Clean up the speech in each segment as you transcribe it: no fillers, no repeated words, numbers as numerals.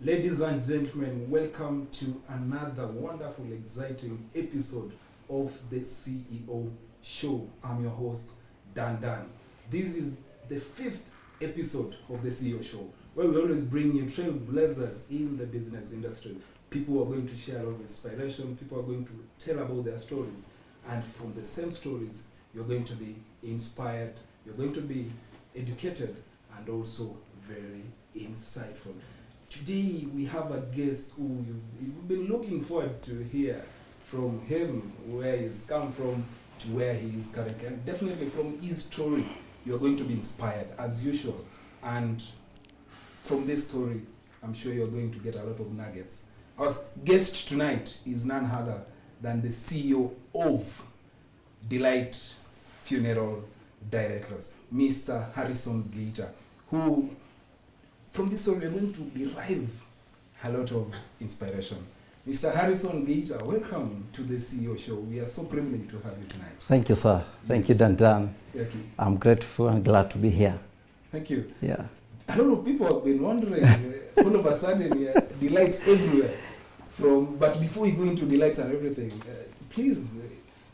Ladies and gentlemen, welcome to another wonderful, exciting episode of the C.E.O. show. I'm your host, Dan. This is the 5th episode of the C.E.O. show, where we always bring you trailblazers in the business industry. People are going to share a lot of inspiration, people are going to tell about their stories, and from the same stories, you're going to be inspired, you're going to be educated, and also very insightful. Today we have a guest who you've been looking forward to hear from him, where he's come from to where he is currently, and definitely from his story you're going to be inspired as usual. And from this story, I'm sure you're going to get a lot of nuggets. Our guest tonight is none other than the CEO of Delight Funeral Directors, Mr. Harrison GEITA, who from this story, we're going to derive a lot of inspiration. Mr. Harrison GEITA, welcome to the CEO show. We are so privileged to have you tonight. Thank you, sir. Thank you, Dan. Thank you. I'm grateful and glad to be here. Thank you. Yeah. A lot of people have been wondering, all of a sudden, delights everywhere. But before we go into delights and everything, please,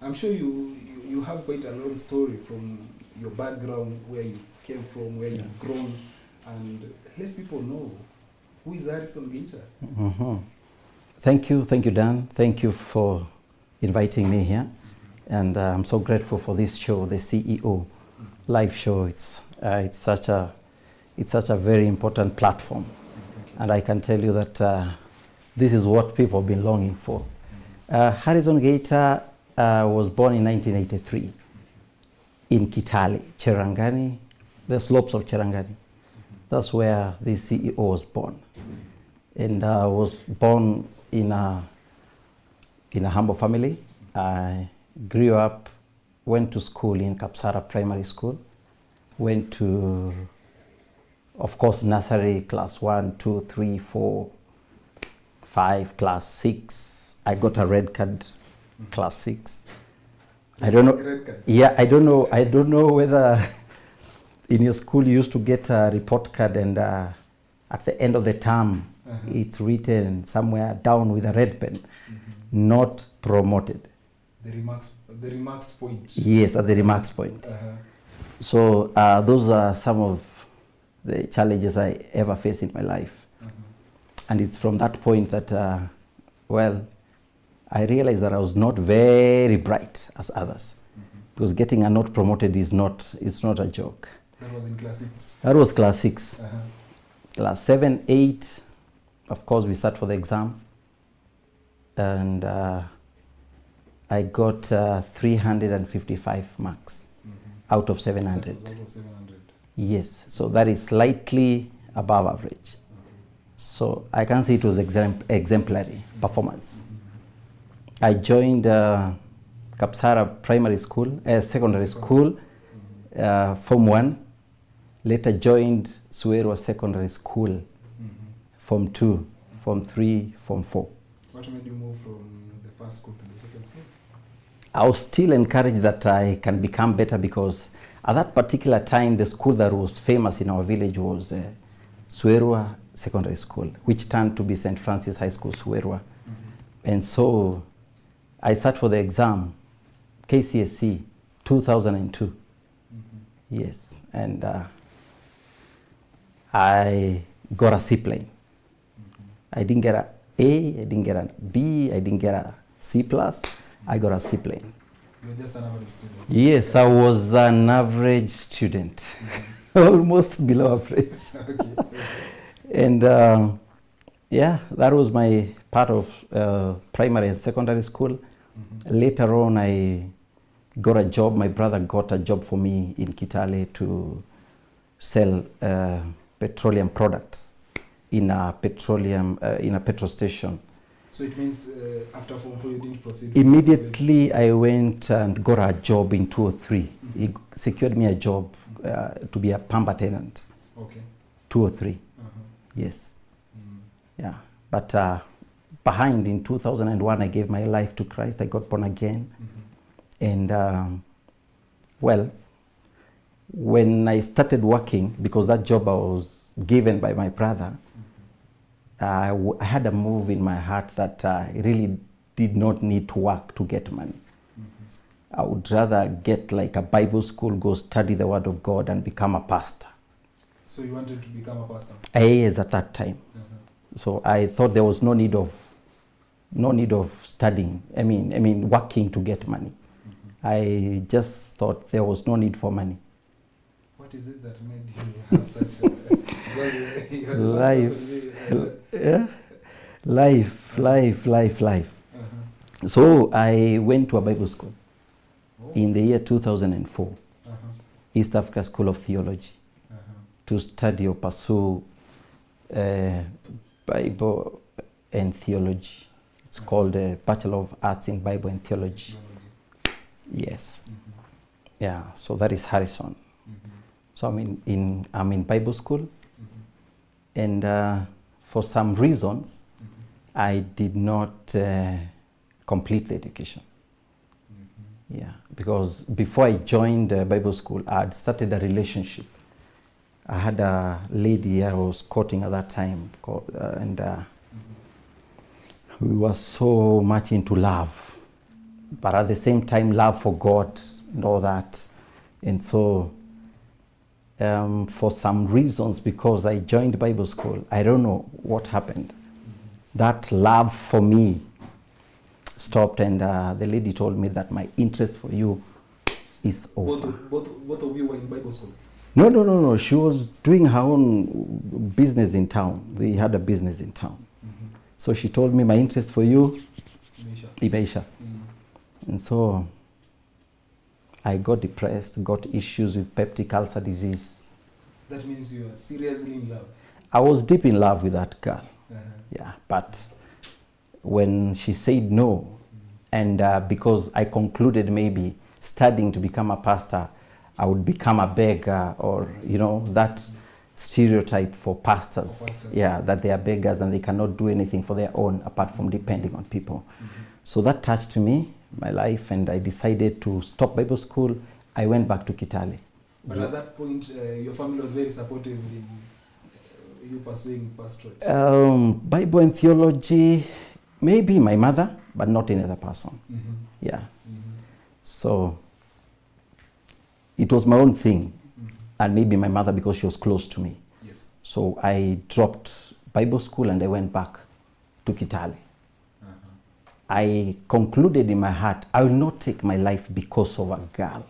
I'm sure you have quite a long story from your background, where you came from, where you've grown, and let people know who is Harrison GEITA. Mm-hmm. Thank you, Dan. Thank you for inviting me here, and I'm so grateful for this show, the CEO live show. It's such a very important platform, and I can tell you that this is what people have been longing for. Harrison GEITA was born in 1983 in Kitale, Cherangani, the slopes of Cherangani. That's where the CEO was born, and was born in a humble family. I grew up, went to school in Kapsara Primary School, went to, of course, nursery, class 1, 2, 3, 4, 5, class 6. I got a red card, class 6. I don't know. Red card. Yeah, I don't know whether in your school you used to get a report card, and at the end of the term, it's written somewhere down with a red pen, not promoted. The remarks point. Yes, at the remarks point. So those are some of the challenges I ever faced in my life. And it's from that point that, I realized that I was not very bright as others, because getting a not promoted is not a joke. That was in class 6? That was class 6. Class 7, 8, of course, we sat for the exam. And I got 355 marks out of 700. That was out of 700? Yes, so that is slightly above average. So I can say it was exemplary performance. I joined Kapsara Primary School, secondary school, Form 1. Later joined C.E.O. Secondary School, Form 2, Form 3, Form 4. What made you move from the first school to the second school? I was still encouraged that I can become better, because at that particular time, the school that was famous in our village was C.E.O. Secondary School, which turned to be St. Francis High School, C.E.O. And so I sat for the exam, KCSE, 2002. Yes, and I got a C plane. I didn't get an A, I didn't get a B, I didn't get a C plus. I got a C plane. You were just an average student? Yes, I was an average student, almost below average. And that was my part of primary and secondary school. Later on, I got a job. My brother got a job for me in Kitale to sell petroleum products in a petrol station. So it means after Form 4 you didn't proceed? Immediately I went and got a job in 2003. He secured me a job to be a pump attendant. Okay. 2003. Yes. Yeah. But behind, in 2001, I gave my life to Christ. I got born again. And when I started working, because that job I was given by my brother, I had a move in my heart that I really did not need to work to get money. I would rather get like a Bible school, go study the Word of God and become a pastor. So you wanted to become a pastor? Yes, at that time. So I thought there was no need of studying. I mean working to get money. I just thought there was no need for money. What is it that made you have such a life. So I went to a Bible school in the year 2004, East Africa School of Theology, to study or pursue Bible and Theology. It's called a Bachelor of Arts in Bible and Theology. Yes. Yeah, so that is Harrison. So I'm in Bible school, and for some reasons, I did not complete the education. Yeah, because before I joined Bible school, I had started a relationship. I had a lady I was courting at that time, and we were so much into love, but at the same time, love for God and all that. And so, for some reasons, because I joined Bible school, I don't know what happened. That love for me stopped, and the lady told me that my interest for you is over. Both of you were in Bible school? No. She was doing her own business in town. They had a business in town. So she told me my interest for you, Imeisha. And so I got depressed, got issues with peptic ulcer disease. That means you are seriously in love? I was deep in love with that girl. Yeah, but when she said no, and because I concluded maybe studying to become a pastor, I would become a beggar, or that stereotype for pastors. Yeah, that they are beggars and they cannot do anything for their own apart from depending on people. So that touched me, my life, and I decided to stop Bible school. I went back to Kitale. But at that point, your family was very supportive in you pursuing pastorate? Bible and theology, maybe my mother, but not any other person. Yeah. So it was my own thing, and maybe my mother because she was close to me. Yes. So I dropped Bible school and I went back to Kitale. I concluded in my heart, I will not take my life because of a girl.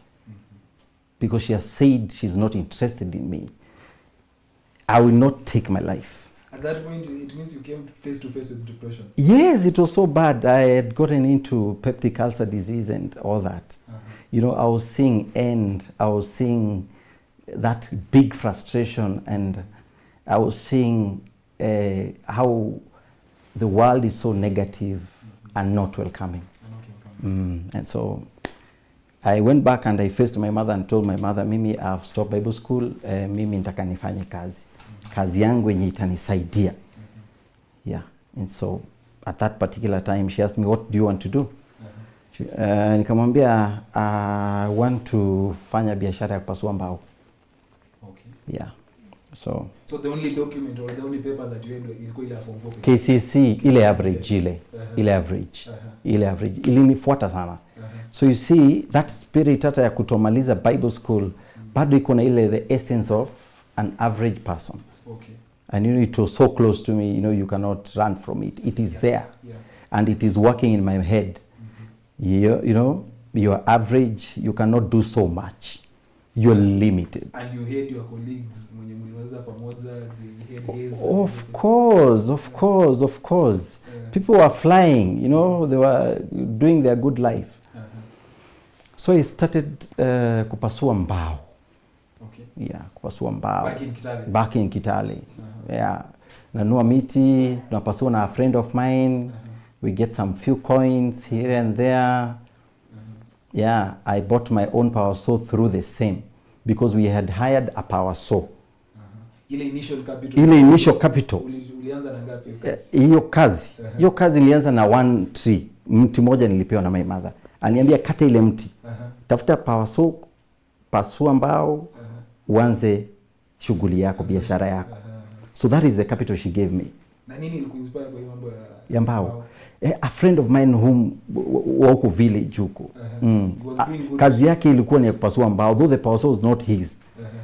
Because she has said she's not interested in me. I will not take my life. At that point, it means you came face to face with depression? Yes, it was so bad. I had gotten into peptic ulcer disease and all that. I was seeing that big frustration, and I was seeing how the world is so negative and not welcoming. And so I went back and I faced my mother and told my mother, Mimi, I've stopped Bible school, mimi nitaka nifanye kazi. Kazi yangu yenye itanisaidia. Yeah. And so at that particular time, she asked me, what do you want to do? Nikamwambia, I want to fanya biashara ya kupasua mbao. Okay. Yeah. So the only document or the only paper that you had ilikuwa ile form 4? KCC, ile average ile average ilinifuata sana. So you see, that spirit hata ya kutomaliza Bible school bado iko na ile the essence of an average person. Okay. And it was so close to me, you cannot run from it. It is there. Yeah. And it is working in my head. You're average, you cannot do so much. You're limited. And you hate your colleagues when you mliweza pamoja, they hate his. Of course. People were flying, they were doing their good life. So I started kupasua mbao. Okay. Yeah, kupasua mbao. Back in Kitale. Yeah. Nanua miti, tunapasua na a friend of mine. We get some few coins here and there. Yeah, I bought my own power saw through the same because we had hired a power saw. Ile initial capital. Ulianza na ngapi hiyo kazi? Hiyo kazi nilianza na one tree. Mti moja nilipewa na my mother. Aliniambia kata ile mti. Tafuta power saw, pasua mbao, uanze shughuli yako, biashara yako. So that is the capital she gave me. Na nini ilikuinspire kwa hiyo mambo ya mbao? A friend of mine whom wako village huko. Kazi yake ilikuwa ni ya kupasua mbao, though the power was not his.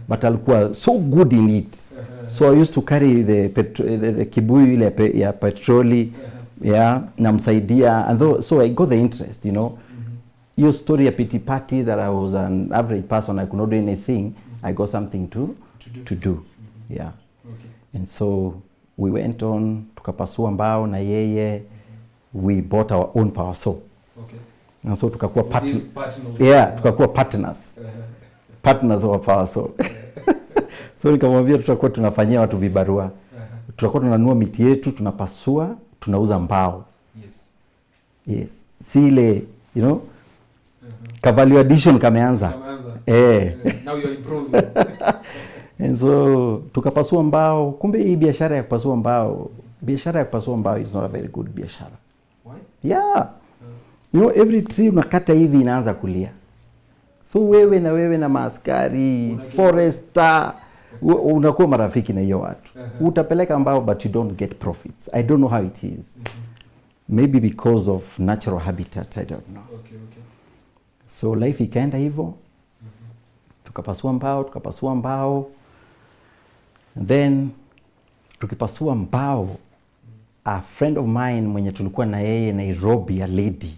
But alikuwa so good in it. So I used to carry the kibuyu ile ya petroli, namsaidia, and so I got the interest, you know. Your story a pity party that I was an average person, I could not do anything. I got something to do. Yeah. Okay. And so we went on, tukapasua mbao na yeye. We bought our own power saw. Okay. And so tukakuwa partners. Tukakuwa Partners of our power saw. So nikamwambia tutakuwa tunafanyia watu vibarua. Tutakuwa tunanunua miti yetu, tunapasua, tunauza mbao. Yes. Si ile, you know, value addition kameanza. Now you are improving. And so tukapasua mbao. Kumbe hii biashara ya kupasua mbao is not a very good biashara. Why? Yeah. You know, every tree unakata hivi inaanza kulia. So wewe na maaskari, forester, unakuwa marafiki na hiyo watu. Utapeleka mbao but you don't get profits. I don't know how it is. Maybe because of natural habitat, I don't know. Okay. So life ikaenda hivyo. Tukapasua mbao. And then tukipasua mbao, a friend of mine mwenye tulikuwa na yeye Nairobi, a lady,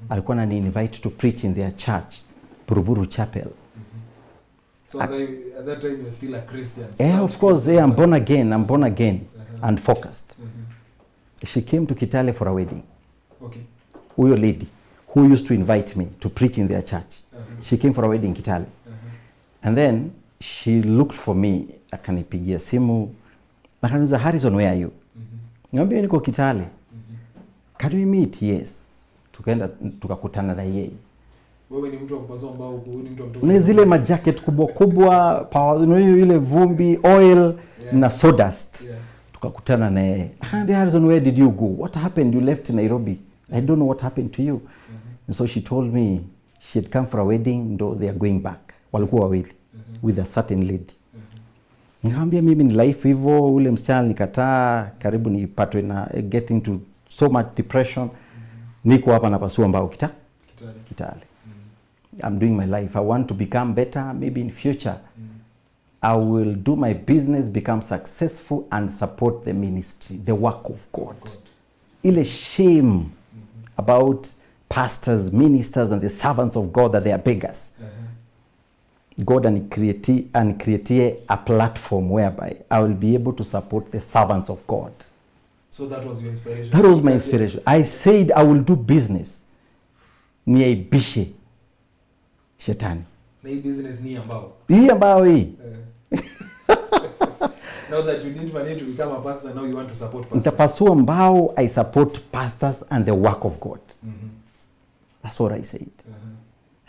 alikuwa anani invite to preach in their church, Buruburu Chapel. So at that time you were still a Christian? Of course, I'm born again and focused. She came to Kitale for a wedding. Okay. Huyo lady who used to invite me to preach in their church. She came for a wedding in Kitale. And then she looked for me, akanipigia simu, akaniuliza, Harrison, where are you? Niambia niko Kitale. Can we meet? Yes. Tukaenda tukakutana na yeye. Wewe ni mtu wa kupasua mbao huko, ni mtu wa kutoka. Ni zile majacket kubwa, power, ile vumbi, oil na sawdust. Tukakutana na yeye. Akaniambia, Harrison, where did you go? What happened? You left Nairobi. I don't know what happened to you. And so she told me she had come for a wedding, though they are going back. Walikuwa wawili with a certain lady. Nikamwambia mimi ni life hivyo, ule msichana nikataa, karibu nipatwe na get into so much depression. Niko hapa napasua mbao Kitale. I'm doing my life. I want to become better. Maybe in future I will do my business, become successful and support the ministry, the work of God. Ile shame about pastors, ministers and the servants of God that they are beggars. God and create a platform whereby I will be able to support the servants of God. So that was your inspiration? That was my inspiration. I said I will do business. Niaibishe shetani. Na hii business ni ambao? Hii ambao hii. Now that you didn't manage to become a pastor, now you want to support pastors. Nitapasua mbao, I support pastors and the work of God. That's what I said.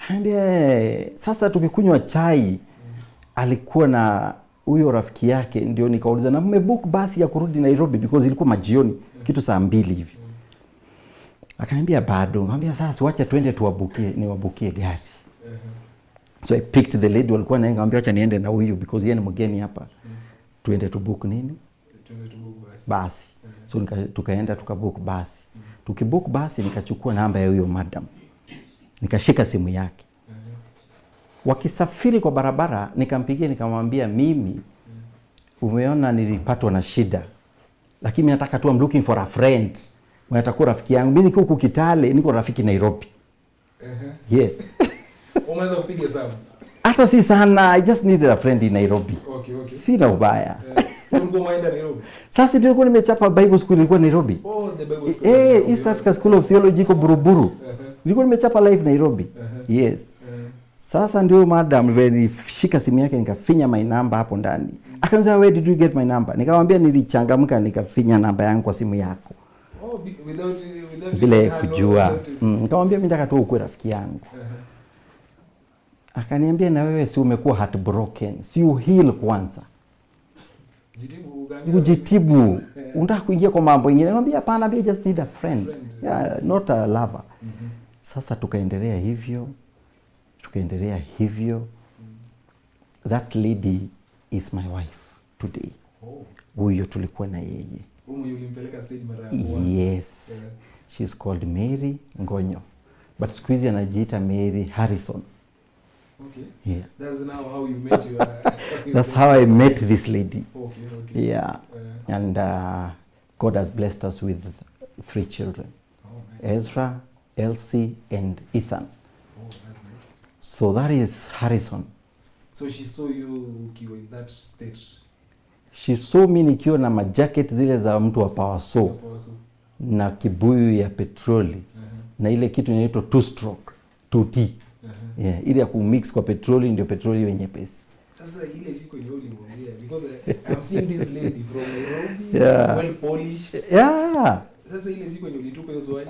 Ambia, sasa tukikunywa chai, alikuwa na huyo rafiki yake, ndio nikauliza, na mmebook basi ya kurudi Nairobi because ilikuwa majioni, kitu saa 2 hivi. Akaniambia bado. Nikamwambia sasa wacha twende niwabukie gari. So I picked the lady walikuwa naye, nikamwambia acha niende na huyu because yeye ni mgeni hapa. Tuende to book nini? Tuende to book basi. So tukaenda tukabook basi. Tukibook basi nikachukua namba ya huyo madam. Nikashika simu yake. Wakisafiri kwa barabara nikampigia nikamwambia mimi umeona nilipatwa na shida. Lakini mimi nataka tu I'm looking for a friend. Mwenye atakuwa rafiki yangu. Mimi niko huku Kitale, niko rafiki Nairobi. Yes. Umeanza kupiga sana. Hata si sana, I just needed a friend in Nairobi. Okay. Sina ubaya. Ulikuwa umeenda Nairobi? Sasa nilikuwa nimechapa Bible school ilikuwa Nairobi. Oh, the Bible school. East Africa School of Theology iko Buruburu. Nilikuwa nimechapa live Nairobi. Yes. Sasa ndio madam nilishika simu yake nikafinya my number hapo ndani. Akaanza, where did you get my number? Nikamwambia nilichangamka nikafinya namba yangu kwa simu yako. Oh, without bila kujua. Nikamwambia mimi nataka tu ukue rafiki yangu. Akaniambia na wewe si umekuwa heartbroken, si heal kwanza. Ujitibu. Unataka kuingia kwa mambo mengine. Nikamwambia hapana, I just need a friend. Yeah, not a lover. Sasa tukaendelea hivyo. That lady is my wife today. Huyo tulikuwa na yeye. Ulimpeleka stage mara ya kwanza. Yes. She's called Mary Ngonyo. But siku hizi anajiita Mary Harrison. Okay. Yeah. That's now how you met your That's how I met this lady. Okay. Yeah. And God has blessed us with 3 children. Oh, nice. Ezra, Elsie, and Ethan. Oh, that's nice. So that is Harrison. So she saw you ukiwa in that state. She saw me nikiwa na majacket zile za mtu wa power saw na kibuyu ya petroli na ile kitu inaitwa 2-stroke 2T. Yeah, ile ya kumix kwa petroli ndio petroli yenye pesi. Sasa ile siku ile ulimwambia because I'm seeing this lady from Nairobi, well polished. Yeah. Sasa ile siku ile ulitupa hiyo swali.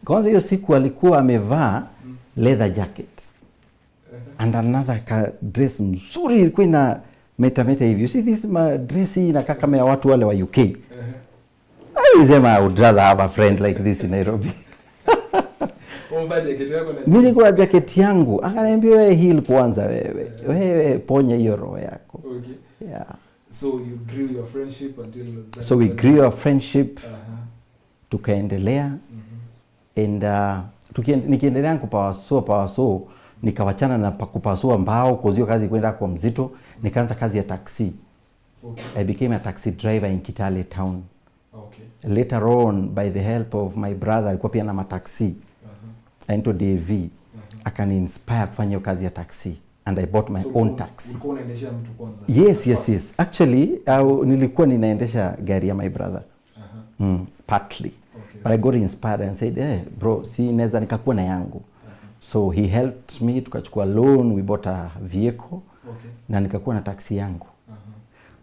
Kwanza hiyo siku alikuwa amevaa leather jacket. And another dress mzuri ilikuwa ina meta hivi. You see this dress hii inakaa kama ya watu wale wa UK. Alisema I would rather have a friend like this in Nairobi. Mimi nilikuwa jacket yangu. Akaniambia wewe heel kwanza wewe. Wewe ponya hiyo roho yako. Okay. Yeah. So you grew your friendship until so we grew our friendship. Tukaendelea. And nikiendelea kupasua nikawachana na kupasua mbao kwa hiyo kazi kwenda kwa mzito, nikaanza kazi ya taxi. Okay. I became a taxi driver in Kitale town. Okay. Later on, by the help of my brother, alikuwa pia na mataxi. Into DV. Akani inspire kufanya kazi ya taxi. And I bought my own taxi. Ulikuwa unaendesha mtu kwanza? Yes. Actually, nilikuwa ninaendesha gari ya my brother. Partly. Okay. But I got inspired and said, hey, bro, si naweza nikakuwa na yangu. So he helped me, tukachukua loan, we bought a vehicle. Okay. Na nikakuwa na taxi yangu.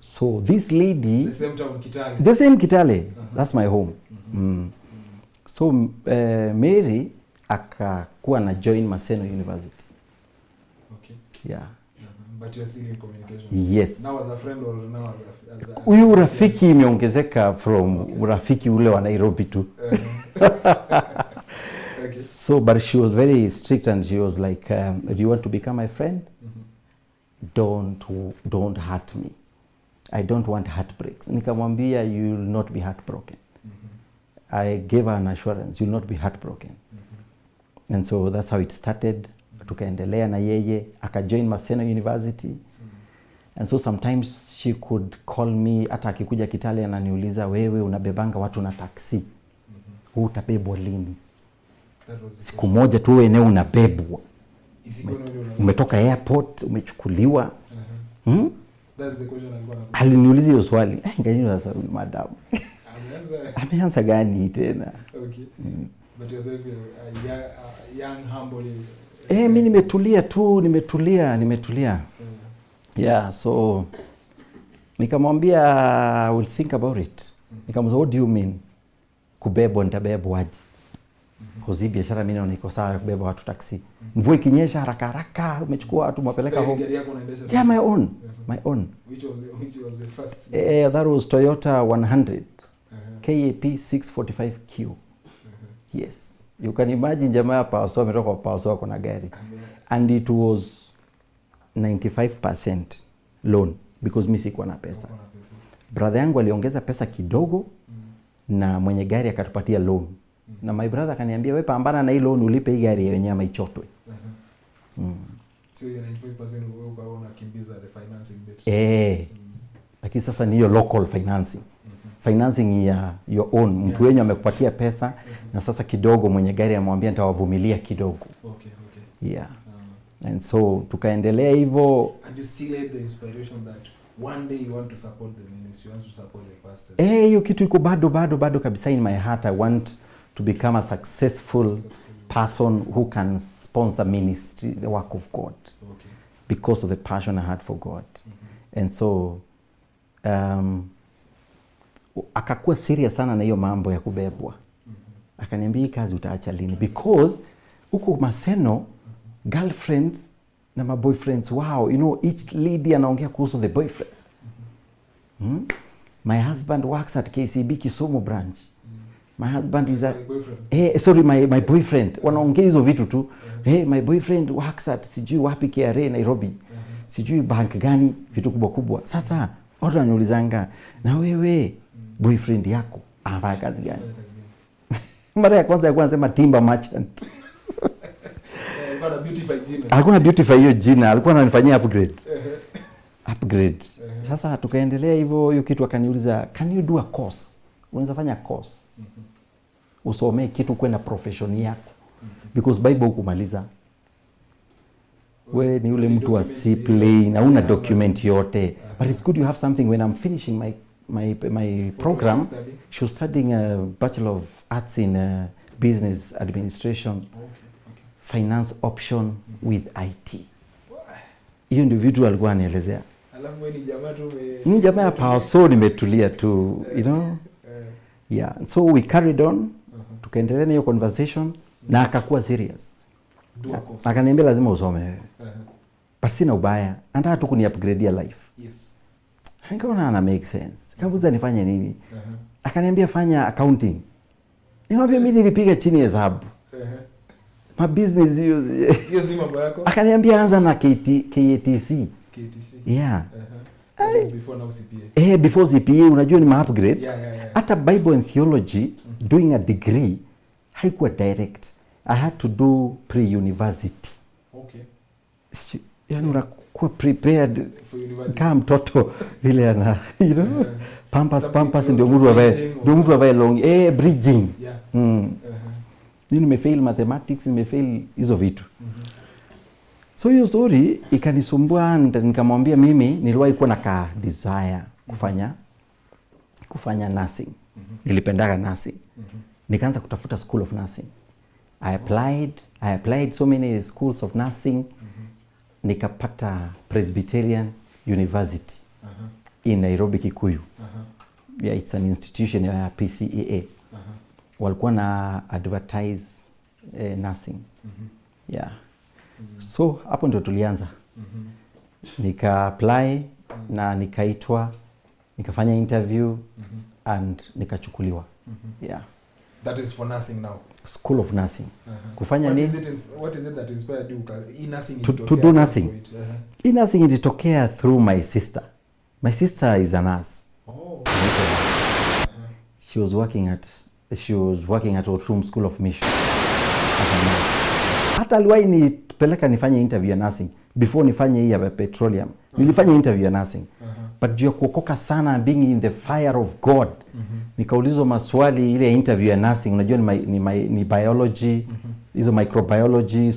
So this lady, the same town Kitale. The same Kitale. That's my home. So Mary akakuwa na join Maseno University. Okay. Yeah. But you are still in communication. Yes. Now as a friend or now as a huyu urafiki imeongezeka from urafiki ule wa Nairobi tu. Okay. So but she was very strict and she was like, do you want to become my friend? Don't hurt me. I don't want heartbreaks. Nikamwambia you will not be heartbroken. I gave her an assurance, you will not be heartbroken. And so that's how it started. Tukaendelea na yeye, akajoin Maseno University. And so sometimes she could call me, hata akikuja Kitale ananiuliza, wewe unabebanga watu na taxi. Utabebwa lini? Siku moja tu wewe eneo unabebwa. Umetoka airport, umechukuliwa. That's the question I'm going to ask. Aliniuliza hiyo swali. Ngajua sasa madam. Ameanza gani tena? Okay. But yourself a young humble. Mimi nimetulia tu, nimetulia. Yeah, so nikamwambia I will think about it. Nikamwambia what do you mean? Kubebwa nitabebwa aje? Kozi biashara mimi naona iko sawa kubeba watu taxi. Mvua ikinyesha haraka umechukua watu mwapeleka home. Gari yako unaendesha? Yeah, my own. Which was the first? That was Toyota 100. KAP 645Q. Yes. You can imagine jamaa hapa so ametoka kwa so kuna gari. And it was 95% loan because mimi sikuwa na pesa. Brother yangu aliongeza pesa kidogo na mwenye gari akatupatia loan. Na my brother akaniambia wewe pambana na hii loan ulipe hii gari yenyewe ama ichotwe. So you 95% wewe ukaona kimbiza the financing bit. Lakini sasa ni hiyo local financing. Financing ya your own. Mtu wenyewe amekupatia pesa na sasa kidogo mwenye gari amwambia nitawavumilia kidogo. Okay. Yeah. And so tukaendelea hivyo. And you still had the inspiration that one day you want to support the ministry, you want to support the pastor. Hiyo kitu iko bado kabisa in my heart. I want to become a successful person who can sponsor ministry, the work of God. Okay. Because of the passion I had for God. And so akakuwa serious sana na hiyo mambo ya kubebwa. Akaniambia hii kazi utaacha lini? Because huko Maseno girlfriends na my boyfriends, wow, you know, each lady anaongea kuhusu the boyfriend. My husband works at KCB Kisumu branch. My husband is a my boyfriend. Wanaongea hizo vitu tu. My boyfriend works at sijui wapi KRA Nairobi. Sijui bank gani, vitu kubwa. Sasa watu wananiulizanga, na wewe boyfriend yako anafanya kazi gani? Mara ya kwanza sema timber merchant. Alikuwa na beautify hiyo jina, alikuwa ananifanyia upgrade. Sasa tukaendelea hivyo, hiyo kitu akaniuliza, can you do a course? Unaweza fanya course. Usomee kitu kwenda profession yako. Because Bible hukumaliza. We ni yule mtu wa C plain, hauna document yote. But it's good you have something. When I'm finishing my program, she was studying a Bachelor of Arts in Business Administration, Finance option with IT. Hiyo ndio vitu alikuwa anielezea. Alafu wewe ni jamaa tu ni jamaa hapa, so nimetulia tu, you know. Yeah, so we carried on. Tukaendelea na hiyo conversation na akakuwa serious. Akaniambia lazima usome. But sina ubaya. Anataka tu kuni upgrade ya life. Yes. Nikaona ana make sense. Kabuza nifanye nini? Akaniambia fanya accounting. Nikamwambia mimi nilipiga chini hesabu. Ma business hiyo si mambo yako. Akaniambia anza na KTC. Yeah. Before now CPA. Before CPA unajua ni ma upgrade. Yeah. Hata Bible and theology doing a degree haikuwa direct. I had to do pre-university. Okay. Yaani unakuwa prepared for university. Kama mtoto vile ana, you know, pampas ndio mtu avae long bridging. Yeah. Nimefail mathematics, nimefail hizo vitu. So hiyo story ikanisumbua, nikamwambia mimi niliwahi kuwa na desire kufanya nursing. Nilipendaga nursing. Nikaanza kutafuta school of nursing. I applied so many schools of nursing. Nikapata Presbyterian University in Nairobi, Kikuyu. Yeah, it's an institution ya PCEA. Walikuwa na advertise nursing. Yeah. So hapo ndio tulianza. Nika apply na nikaitwa, nikafanya interview and nikachukuliwa. Yeah. That is for nursing now. School of nursing. Kufanya what nini? What is it that inspired you nursing to do nursing? Nursing ilitokea through my sister. My sister is a nurse. Oh. She was working at Outram School of Mission as a nurse. Hata aliwahi nipeleka nifanye interview ya nursing before nifanye hii ya petroleum. Nilifanya interview ya nursing. But juu ya kuokoka sana, being in the fire of God, nikaulizwa maswali ile interview ya nursing. Unajua ni biology, hizo microbiology,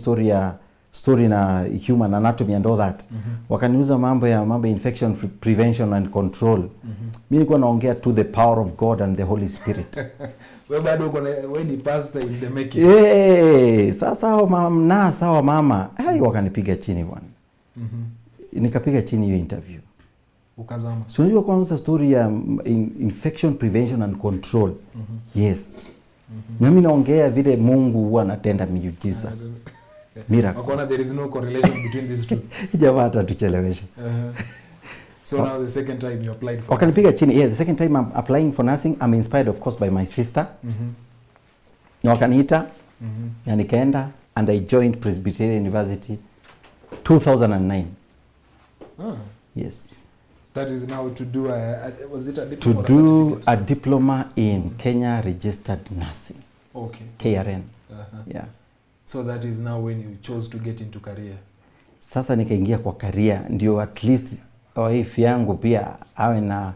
story na human anatomy and all that. Wakaniuliza mambo ya infection prevention and control. Mimi nilikuwa naongea to the power of God and the Holy Spirit. Wewe bado uko wewe ni pastor in the making. Sasa hao mama, wakanipiga chini bwana. Nikapiga chini hiyo interview. Ukazama. So unajua kwanza story ya infection prevention and control. Yes. Mimi naongea vile Mungu huwa anatenda miujiza. Miracles. Wakaona there is no correlation between these two. Jamaa hata tuchelewesha. So now the second time you applied for. Wakanipiga chini. Yeah, the second time I'm applying for nursing, I'm inspired of course by my sister. Na wakaniita na nikaenda and I joined Presbyterian University 2009. Yes. That is now to do was it a diploma? To do a diploma in Kenya Registered Nursing. Okay. KRN. Yeah. So that is now when you chose to get into career. Sasa nikaingia kwa career ndio at least wife yangu pia awe na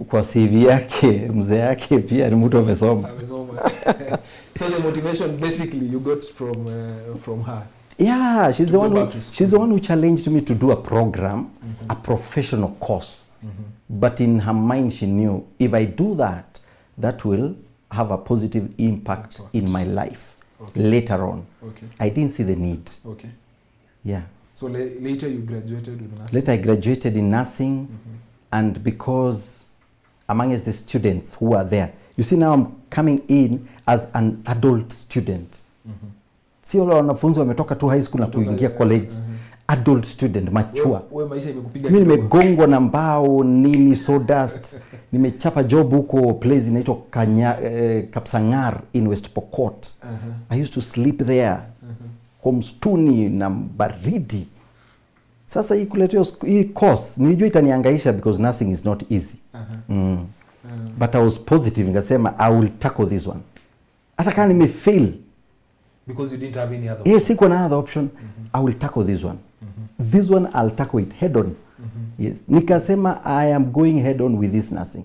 kwa CV yake mzee yake pia ni mtu amesoma. So the motivation basically you got from her. Yeah, she's the one who challenged me to do a program, a professional course. But in her mind she knew if I do that will have a positive impact in my life later on. I didn't see the need. Yeah. So later you graduated with nursing? Later I graduated in nursing and because amongst the students who are there, you see now I'm coming in as an adult student. Si wale wanafunzi wametoka tu high school na kuingia college. Adult student, mature. Wewe maisha imekupiga. Mimi nimegongwa na mbao nini sawdust. Nimechapa job huko place inaitwa Kapsangar in West Pokot. I used to sleep there. Kwa msituni na baridi. Sasa hii kuletea hii course nilijua itanihangaisha because nursing is not easy. But I was positive, nikasema I will tackle this one. Hata kama nimefail because you didn't have any other option. Yes, siko na other option. I will tackle this one. This one I'll tackle it head on. Yes. Nikasema I am going head on with this nursing.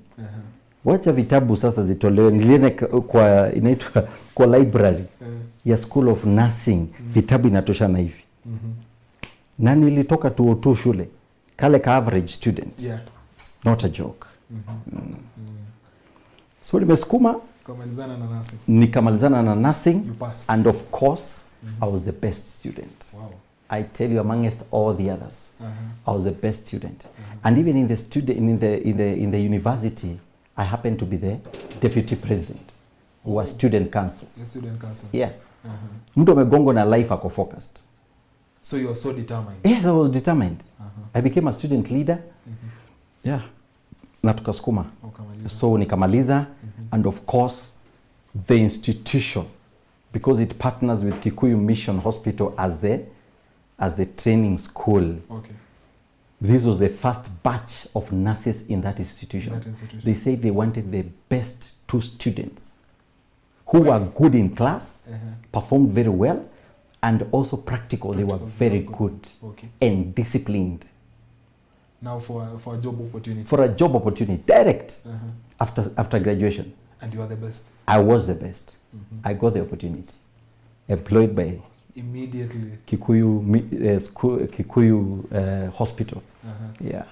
Wacha vitabu sasa zitolewe. Nilienda kwa inaitwa kwa library ya School of Nursing. Vitabu inatosha na hivi. Na nilitoka 202 shule. Kale ka average student. Yeah. Not a joke. So nimesukuma nikamalizana na nursing and of course I was the best student. Wow. I tell you, amongst all the others, I was the best student. And even in the in the university, I happened to be the deputy president who was student council. The student council. Yeah. Mtu amegongo na life ako focused. So you were so determined. Yes, I was determined. I became a student leader. Yeah. Na tukasukuma. So nikamaliza and of course the institution, because it partners with Kikuyu Mission Hospital as the training school. Okay. This was the first batch of nurses in that institution. They said they wanted the best 2 students who were good in class, performed very well, and also practical. They were very good and disciplined. Now for a job opportunity. For a job opportunity, direct after graduation. And you are the best. I was the best. I got the opportunity. Employed by immediately Kikuyu Hospital. Yeah.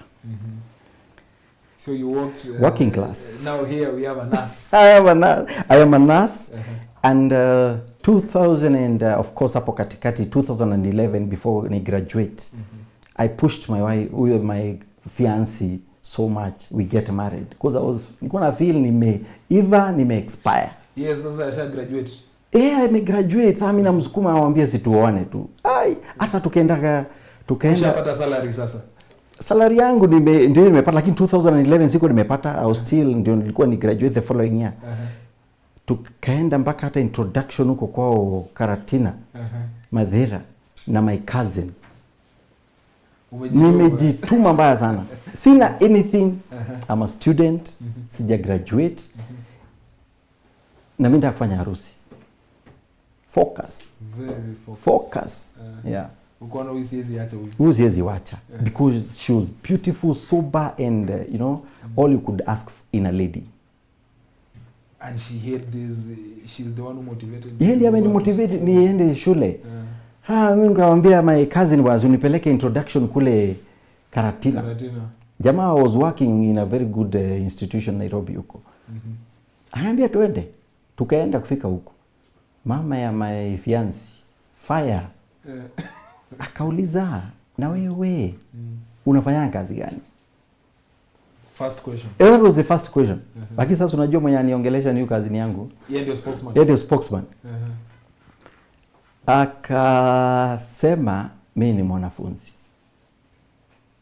So you worked working class. Now here we have a nurse. I am a nurse. And 2000 and of course hapo katikati 2011 before I graduate, I pushed my wife with my fiancé so much we get married because nilikuwa na feel nime expire. Yes, sasa asha graduate. I graduate. Sasa mimi namsukuma amwambie situone tu. Hata tukaenda ushapata salary sasa. Salary yangu ndio nimepata, lakini 2011 siko nimepata. I was still ndio nilikuwa ni graduate the following year. Tukaenda mpaka hata introduction huko kwao Karatina. Madhera na my cousin. Nimejituma mbaya sana. Sina anything. I'm a student. Sija graduate. Na mimi nataka kufanya harusi. Focus. Very focus. Yeah. Ukoona usiwezi acha huyu. Usiwezi wacha because she was beautiful, sober and you know all you could ask in a lady. And she had this, she's the one who motivated me. Yeye ndiye motivate niende shule. Mimi nikamwambia my cousin was unipeleke introduction kule Karatina. Jamaa was working in a very good institution Nairobi huko. Anaambia tuende. Tukaenda kufika huko. Mama ya my fiancé fire. Akauliza, na wewe unafanya kazi gani? First question. That was the first question. Lakini sasa unajua mwenye aniongelesha ni kazi yangu. Yeye ndio spokesman. Yeye ndio spokesman. Akasema mimi ni mwanafunzi.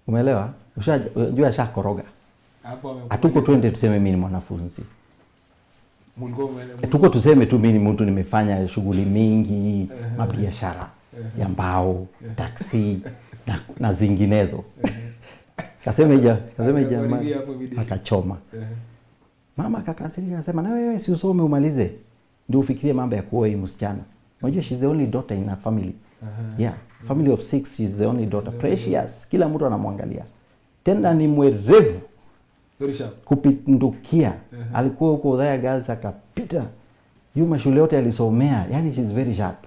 Umeelewa? Unajua ashakoroga. Hatuko twende tuseme mimi ni mwanafunzi. Tuko tuseme tu mimi ni mtu nimefanya shughuli mingi, mabiashara ya mbao, taksi na zinginezo. Kasema ija akachoma. Mama akakasirika akasema na wewe si usome umalize ndio ufikirie mambo ya kuoa hii msichana. Unajua she's the only daughter in a family. Yeah, family of 6, she's the only daughter. Precious. Kila mtu anamwangalia. Tena ni mwerevu. Very sharp. Kupindukia. Alikuwa huko Udhaya Girls akapita. Yuma shule yote alisomea. Yani she's very sharp.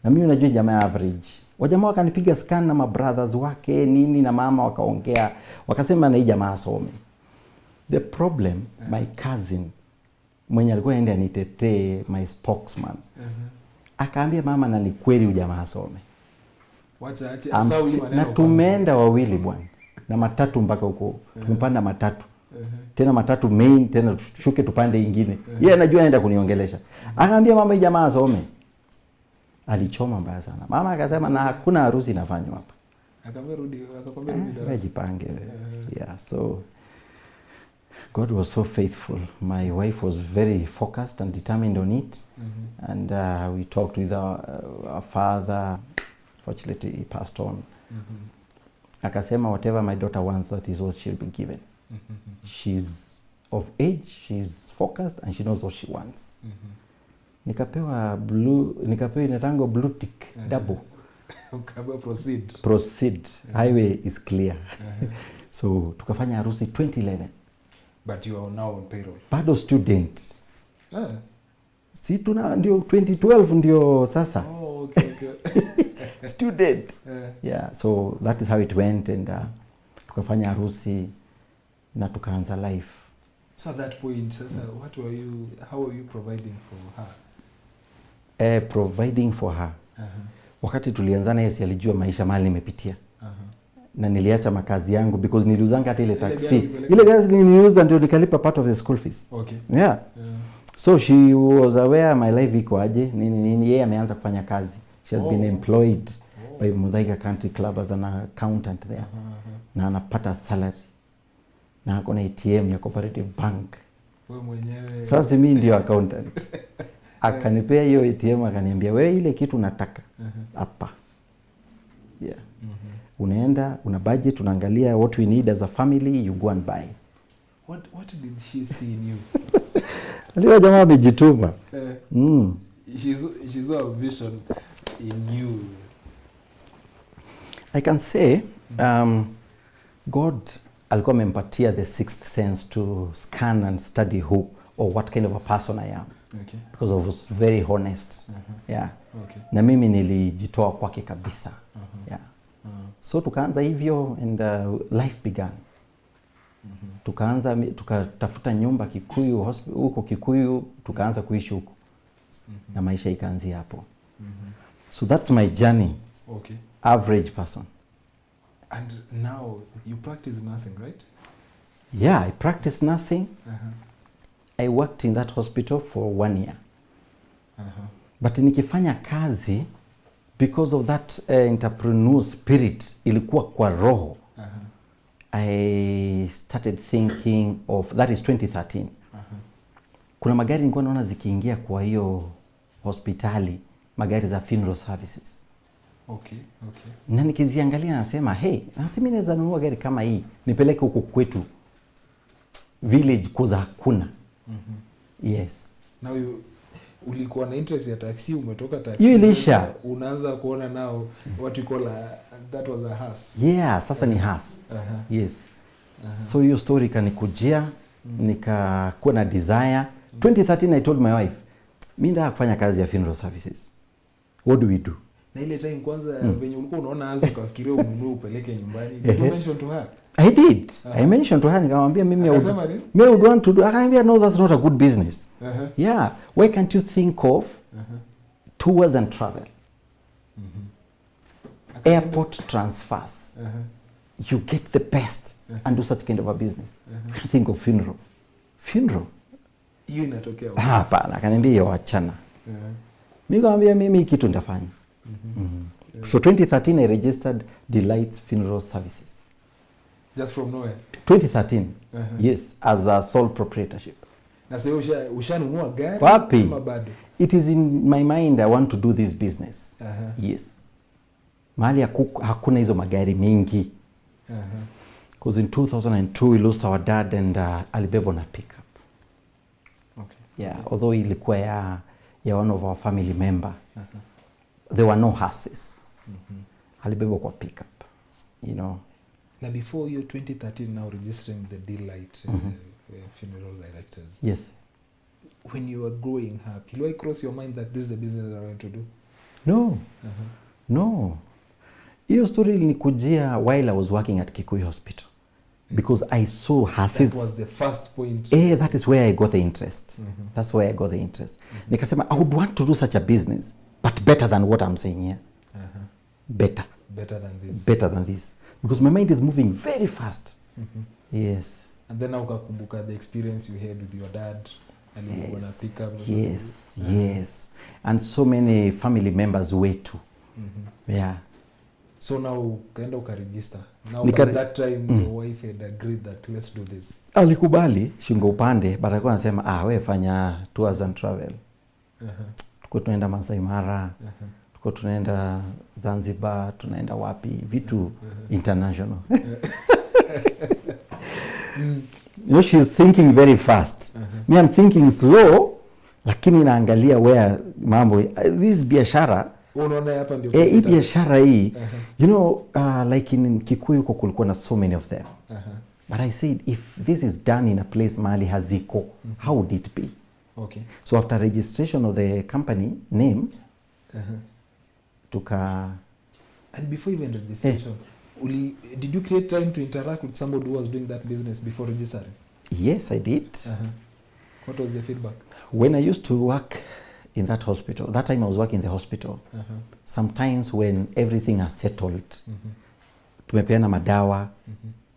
Na mimi unajua jamaa average. Wajamaa wakanipiga scan na brothers wake nini na mama wakaongea. Wakasema na hii jamaa asome. The problem, my cousin mwenye alikuwa ende anitetee, my spokesman. Akaambia mama na ni kweli ujamaa asome. Wacha asau hii maneno. Na tumeenda wawili bwana. Na matatu mpaka huko. Tumpanda matatu. Tena matatu main, tena tushuke tupande ingine. Yeye anajua anaenda kuniongelesha. Akaambia mama hii jamaa asome. Alichoma mbaya sana. Mama akasema na hakuna harusi inafanywa hapa. Akakwambia rudi darasa. Jipange. Yeah, so God was so faithful. My wife was very focused and determined on it. And we talked with our father. Fortunately, he passed on. Akasema whatever my daughter wants, that is what she'll be given. She's of age, she's focused, and she knows what she wants. Nikapewa inatango blue tick, double. Proceed. Highway is clear. So tukafanya harusi 2011. But you are now on payroll. Bado student. Si tuna ndio 2012 ndio sasa. Oh, okay. Student. Yeah, so that is how it went, and tukafanya harusi na tukaanza life. So at that point, how are you providing for her? Providing for her. Wakati tulianzana yeye alijua maisha mali nimepitia. Na niliacha makazi yangu because niliuzanga hata ile taxi. Ile gari niliuza ndio nikalipa part of the school fees. Okay. Yeah. So she was aware my life iko aje, nini yeye ameanza kufanya kazi. She has been employed by Muthaiga Country Club as an accountant there. Na anapata salary. Na ako na ATM ya Cooperative Bank. Wewe mwenyewe. Sasa mimi ndio accountant. Akanipea hiyo ATM akaniambia wewe ile kitu unataka hapa. Yeah. Unaenda, una budget, unaangalia what we need as a family, you go and buy. What did she see in you? Aliwa jamaa amejituma. She saw a vision in you. I can say God alikuwa amempatia the sixth sense to scan and study who or what kind of a person I am. Okay. Because I was very honest. Yeah. Okay. Na mimi nilijitoa kwake kabisa. Yeah. So tukaanza hivyo and life began. Tukaanza tukatafuta nyumba Kikuyu, huko Kikuyu tukaanza kuishi huko. Na maisha ikaanzia hapo. So that's my journey. Okay. Average person. And now you practice nursing, right? Yeah, I practiced nursing. I worked in that hospital for 1 year. But nikifanya kazi, because of that entrepreneur spirit ilikuwa kwa roho, I started thinking of, that is 2013. Kuna magari nilikuwa naona zikiingia kwa hiyo hospitali, magari za funeral services. Okay. Na nikiziangalia nasema, hey, mimi naweza nunua gari kama hii, nipeleke huko kwetu village kuza hakuna. Yes. Now ulikuwa na interest ya taxi, umetoka taxi. Hiyo ilisha. Unaanza kuona now what you call that was a hearse. Yeah, sasa ni hearse. Yes. So hiyo story kanikujia, nikakuwa na desire. 2013 I told my wife, mimi nataka kufanya kazi ya funeral services. What do we do? Na ile time kwanza venye ulikuwa unaona anza ukafikiria ununue upeleke nyumbani. Did you mention to her? I did. I mentioned to her, nikamwambia mimi I would want to do. Akaniambia no, that's not a good business. Yeah, why can't you think of tours and travel? Airport transfers. You get the best and do such kind of a business. Think of funeral. Hiyo inatokea. Hapana, akaniambia hiyo achana. Mimi nikamwambia mimi kitu nitafanya. So 2013 I registered Delight Funeral Services. Just from nowhere? 2013. Yes, as a sole proprietorship. Na sasa ushanunua gari kama bado? It is in my mind I want to do this business. Yes. Mahali hakuna hizo magari mingi. Because in 2002 we lost our dad and alibebwa na pickup. Okay. Yeah, although ilikuwa ya one of our family member. There were no hearses. Alibebwa kwa pickup. You know. Now before you 2013 now registering the Delight funeral directors. Yes. When you were growing up, did it cross your mind that this is the business I want to do? No. No. Hiyo story ilikujia while I was working at Kikuyu Hospital. Because I saw hearses. That was the first point. That is where I got the interest. That's where I got the interest. Nikasema I would want to do such a business, but better than what I'm saying here. Better than this. Because my mind is moving very fast. Yes. And then now ukakumbuka the experience you had with your dad and you want to pick up. Yes. And so many family members way too. Yeah. So now kaenda ukaregister. Now by that time your wife had agreed that let's do this. Alikubali shingo upande, but alikuwa anasema wewe fanya tours and travel. Tuko tunaenda Masai Mara. Tuko tunaenda Zanzibar, tunaenda wapi, vitu international. You know, she's thinking very fast. Me, I'm thinking slow, lakini naangalia where mambo, this biashara, unaona hapa ndio hii biashara hii, you know, like in Kikuyu kulikuwa na so many of them. But I said, if this is done in a place mahali haziko, how would it be? Okay. So after registration of the company name, and before even registration, did you create time to interact with somebody who was doing that business before registering? Yes, I did. What was the feedback? When I used to work in that hospital, that time I was working in the hospital, sometimes when everything has settled, tumepeana madawa,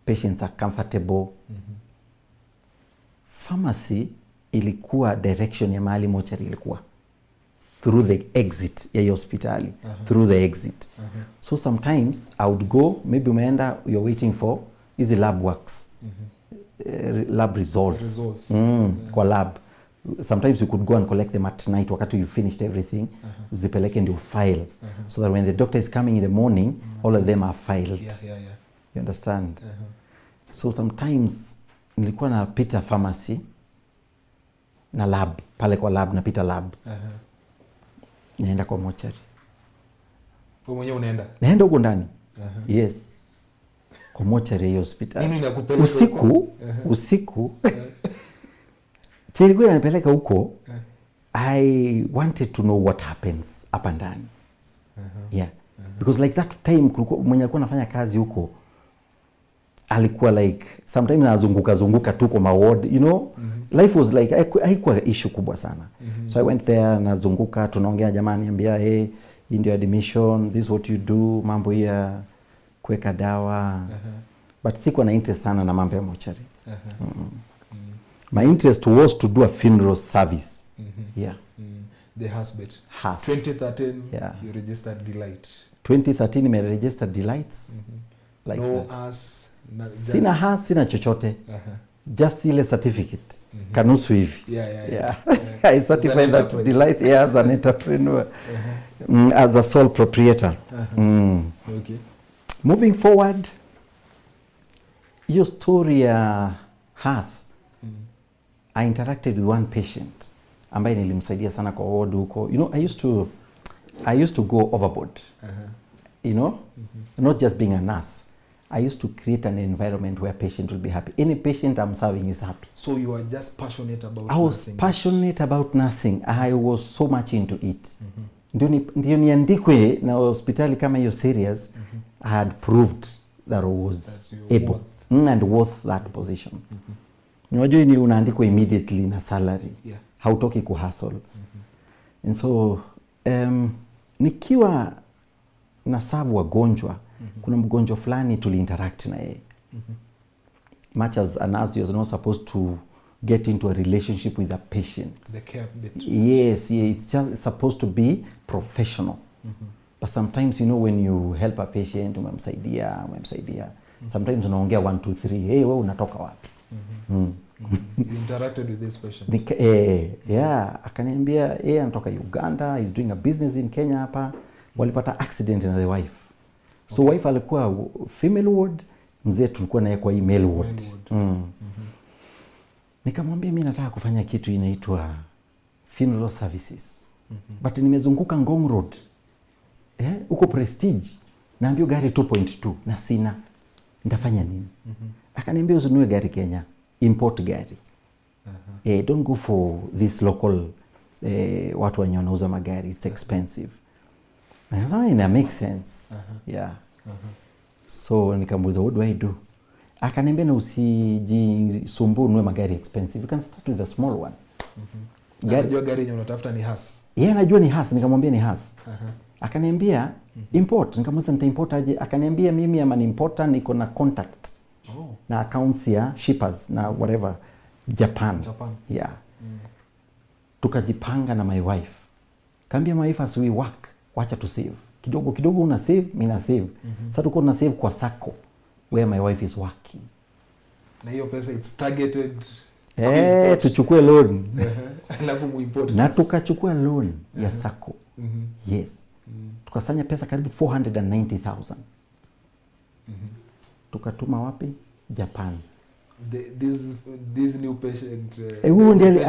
patients are comfortable, pharmacy ilikuwa direction ya mahali mochari ilikuwa through the exit ya hospitali, through the exit. So sometimes I would go, maybe umeenda, you're waiting for easy lab works, lab results. Kwa lab. Sometimes you could go and collect them at night wakati you finished everything, zipeleke ndio file, so that when the doctor is coming in the morning, all of them are filed. You understand? So sometimes nilikuwa napita pharmacy na lab, pale kwa lab napita lab. Naenda kwa mochari. Wewe mwenyewe unaenda? Naenda huko ndani. Yes. Kwa mochari ya hospitali. Nini nakupeleka usiku? Kilikuwa inanipeleka huko. I wanted to know what happens hapa ndani. Yeah. Because like that time kulikuwa mwenye alikuwa anafanya kazi huko, alikuwa like sometimes anazunguka tu kwa ward, you know. Life was like haikuwa issue kubwa sana. So I went there, nazunguka, tunaongea, jamani ambia, hey, in your admission, this is what you do, mambo ya kuweka dawa. But sikuwa na interest sana na mambo ya mochari. My interest was to do a funeral service. Yeah. The hospital. 2013, you registered Delight. 2013 me registered Delights. Like no that. Sina sina chochote. Just ile certificate. Kanusu hivi. Yeah. I certified that Delight as an entrepreneur. As a sole proprietor. Okay. Moving forward, your story has I interacted with one patient ambaye nilimsaidia sana kwa ward huko. You know, I used to go overboard. You know, not just being a nurse. I used to create an environment where patient will be happy. Any patient I'm serving is happy. So you are just passionate about nursing? I was passionate about nursing. I was so much into it. Ndio niandikwe na hospitali kama hiyo serious, I had proved that I was able and worth that position. Unajua ni unaandikwa immediately na salary. Hautoki kuhustle. And so nikiwa na sabu wagonjwa, kuna mgonjwa fulani tuli-interact na yeye. Much as a nurse, you're not supposed to get into a relationship with a patient. The care bit. Yes, it's just supposed to be professional. But sometimes, you know, when you help a patient, umemsaidia, sometimes unaongea 1 2 3, hey, wewe unatoka wapi? You interacted with this patient? Akaniambia, anatoka Uganda, he's doing a business in Kenya hapa. Walipata accident na the wife. So wife alikuwa female ward, mzee tulikuwa naye kwa male ward. Nikamwambia mimi nataka kufanya kitu inaitwa funeral services. But nimezunguka Ngong Road. Uko Prestige. Naambia gari 2.2 na sina. Nitafanya nini? Akaniambia usinunue gari Kenya, import gari. Don't go for this local watu wenye wanauza magari, it's expensive. Nasema ina make sense. So nikamuuliza, what do I do? Akaniambia na usijisumbue ununue magari expensive, you can start with a small one. Najua gari yenye unatafuta ni Haas. Najua ni Haas, nikamwambia ni Haas. Akaniambia import, nikamuuliza nita-import aje? Akaniambia mimi ama ni importer, niko na contacts na accounts ya shippers na whatever Japan. Tukajipanga na my wife. Kaambia my wife, as we work, wacha to save. Kidogo una save, mimi na save. Sasa tuko na save kwa sako where my wife is working. Na hiyo pesa it's targeted. Tuchukue loan. Alafu mu import. Na tukachukua loan ya sako. Yes. Tukasanya pesa karibu 490,000. Tukatuma wapi? Japan. This new patient. Huyu ndiye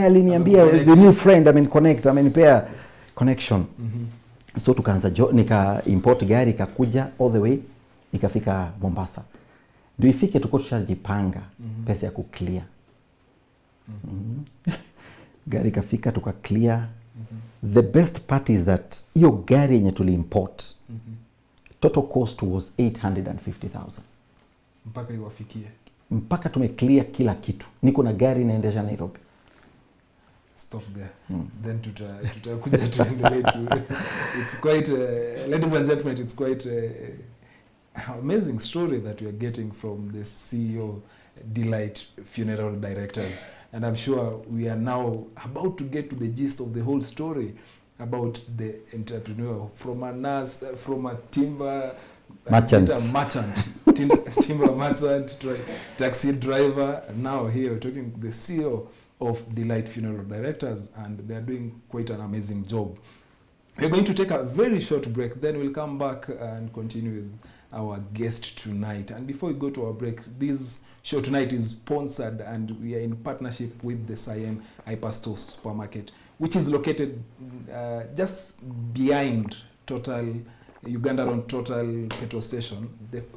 aliniambia the new friend, connect, amenipea connection. So tukaanza nika import gari ikakuja all the way ikafika Mombasa. Ndio ifike tuko tushajipanga pesa ya kuclear. Gari ikafika tuka clear. The best part is that hiyo gari yenye tuli import total cost was 850,000. Mpaka iwafikie. Mpaka tumeclear kila kitu. Niko na gari inaendesha Nairobi. Stop there. Then tutakuja tuendelee tu. It's quite ladies and gentlemen, it's quite amazing story that we are getting from the CEO Delight Funeral Directors, and I'm sure we are now about to get to the gist of the whole story about the entrepreneur from a nurse, from a timber merchant, timber merchant, taxi driver. Now here we're talking to the CEO of Delight Funeral Directors, and they are doing quite an amazing job. We're going to take a very short break, then we'll come back and continue with our guest tonight. And before we go to our break, this show tonight is sponsored and we are in partnership with the C.E.O Hyperstore Supermarket, which is located just behind Total Uganda Road Total petrol station,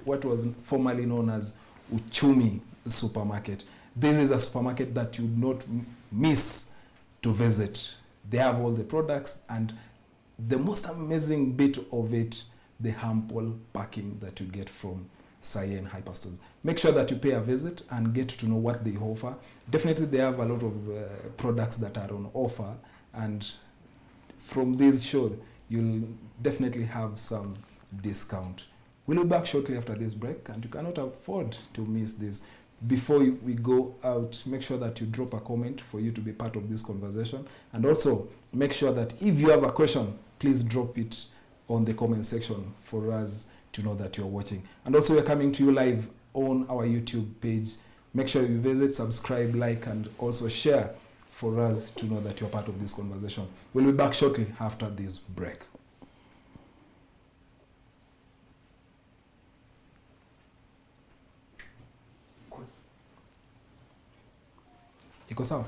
what was formerly known as Uchumi Supermarket. This is a supermarket that you would not miss to visit. They have all the products, and the most amazing bit of it, the ample parking that you get from C.E.O Hyperstores. Make sure that you pay a visit and get to know what they offer. Definitely they have a lot of products that are on offer, and from this show you'll definitely have some discount. We'll be back shortly after this break, and you cannot afford to miss this. Before we go out, make sure that you drop a comment for you to be part of this conversation, and also make sure that if you have a question, please drop it on the comment section for us to know that you're watching. And also we're coming to you live on our YouTube page. Make sure you visit, subscribe, like, and also share for us to know that you're part of this conversation. We'll be back shortly after this break. Iko sawa?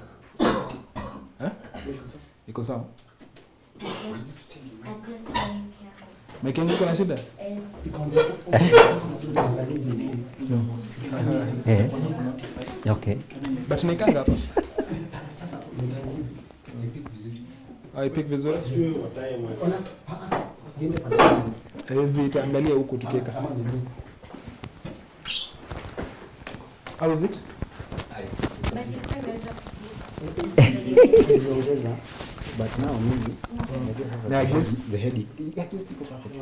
Iko sawa? Mic yangu iko na shida? Okay. But nikanga hapa. Haipiki vizuri? Hizi itaangalia huku tukieka. How is it? But now maybe against the head against iko perfect.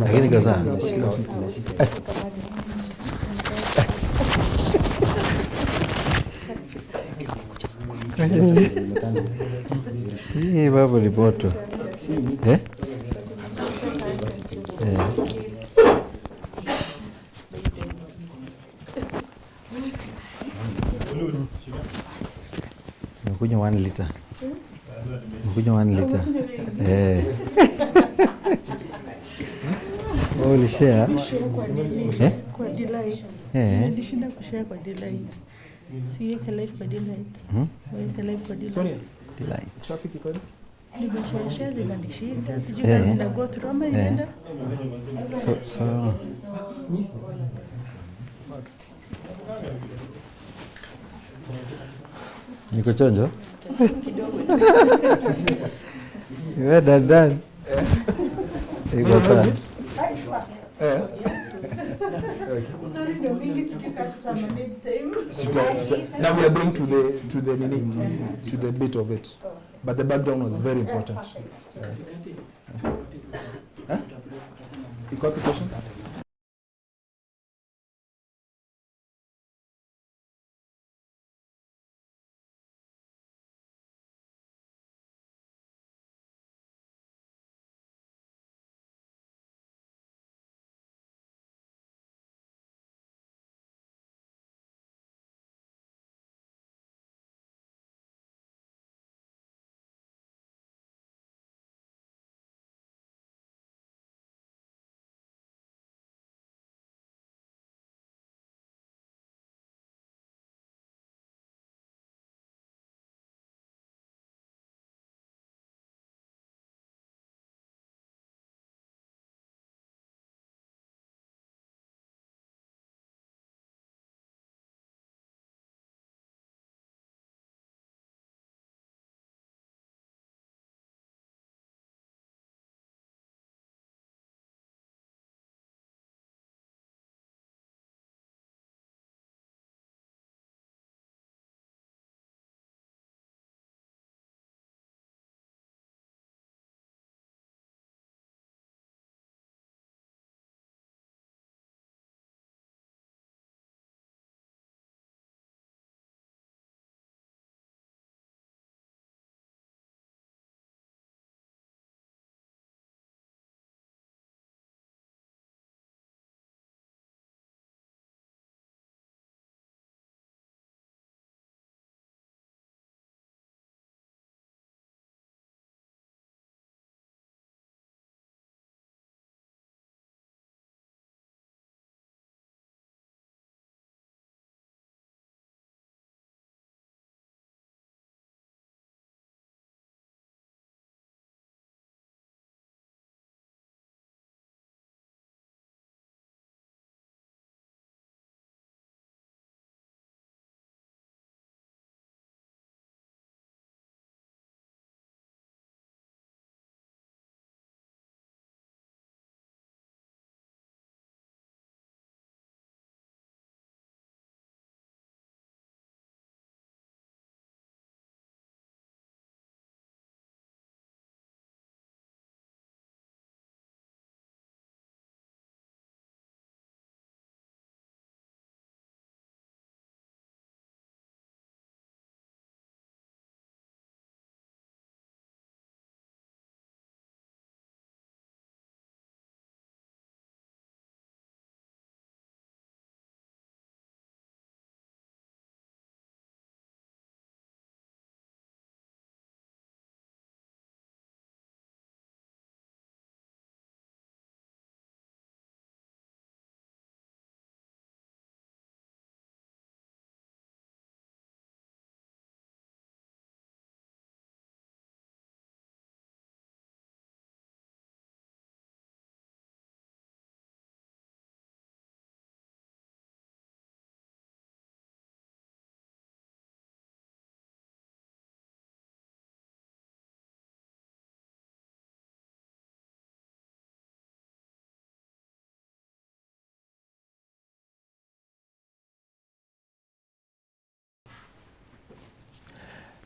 Lakini kwa sawa. Hii babo lipoto. Kunywa 1 liter. Kunywa 1 liter. Ulishare? Kwa Delight. Nilishinda kushare kwa Delight. Siweke live kwa Delight. Weke live kwa Delight. Delight. Traffic iko? Nimeshare zinanishinda. Sijui kama nina go through ama inaenda. So niko chonjo? Kidogo. Wewe dandan. Iko sawa. Now we are going to the bit of it, but the background was very important. You got the questions?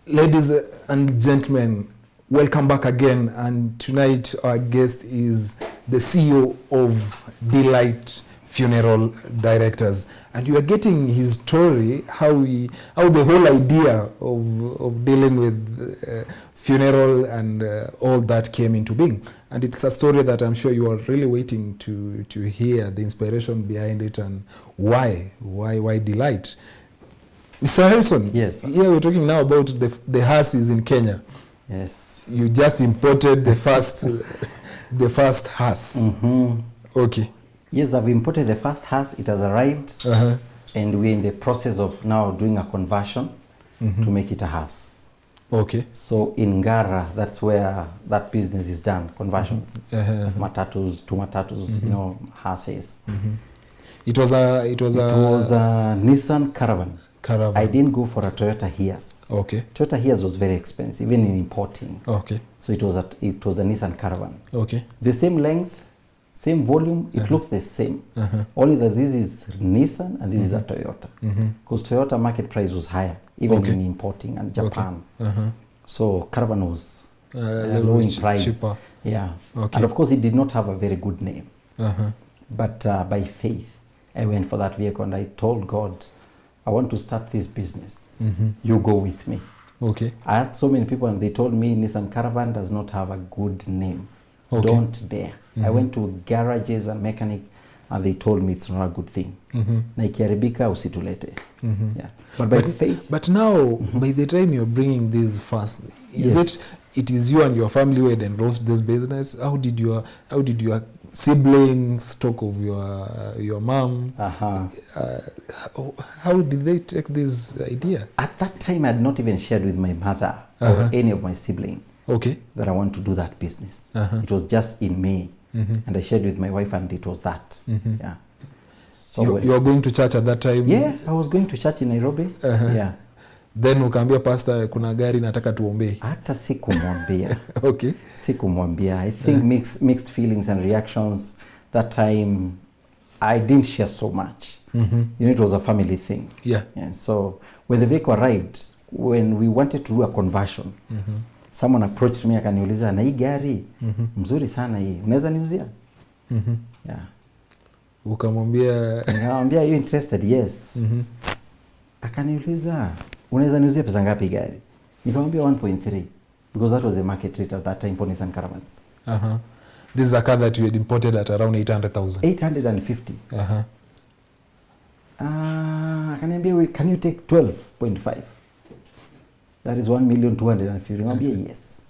Ladies and gentlemen, welcome back again. And tonight our guest is the CEO of Delight Funeral Directors, and you are getting his story, how the whole idea of dealing with funeral and all that came into being. And it's a story that I'm sure you are really waiting to hear the inspiration behind it and why Delight. Mr. Harrison, yes, here we're talking now about the hearses in Kenya. Yes. You just imported the first hearse. Mm-hmm. Okay. Yes, I've imported the first hearse. It has arrived, and we're in the process of now doing a conversion to make it a hearse. Okay. So in Ngara, that's where that business is done, conversions, matatus, two matatus, hearses. It was a Nissan Caravan. I didn't go for a Toyota Hiace. Okay. Toyota Hiace was very expensive, even in importing. Okay. So it was a Nissan Caravan. Okay. The same length, same volume, it looks the same. Only that this is Nissan and this is a Toyota. Because Toyota market price was higher, even in importing and Japan. So Caravan was low in price. Cheaper. Yeah. Okay. And of course, it did not have a very good name. But by faith, I went for that vehicle and I told God, I want to start this business. You go with me. Okay. I asked so many people and they told me Nissan Caravan does not have a good name. Okay. Don't dare. I went to garages and mechanic and they told me it's not a good thing. Na ikiharibika usitulete. Yeah. But by faith. But now, by the time you're bringing this first, it is you and your family who had endorsed this business? How did your siblings talk of your mom? How did they take this idea? At that time, I had not even shared with my mother or any of my siblings that I want to do that business. It was just in May, and I shared with my wife, and it was that. Yeah. So you were going to church at that time? Yeah, I was going to church in Nairobi. Yeah. Then ukaambia pastor kuna gari nataka tuombe. Hata sikumwambia. Okay. Sikumwambia. I think mixed feelings and reactions. That time I didn't share so much. It was a family thing. Yeah. So when the vehicle arrived, when we wanted to do a conversion, someone approached me akaniuliza, na hii gari mzuri sana hii, unaweza niuzia? Yeah. Ukamwambia? Nikamwambia, you interested? Yes. Akaniuliza, unaweza niuzia pesa ngapi gari? Nikamwambia 1.3 because that was the market rate at that time for Nissan Caravans. This is a car that you had imported at around 800,000. 850. Akaniambia, can you take 12.5? That is 1,250,000. Nikamwambia yes.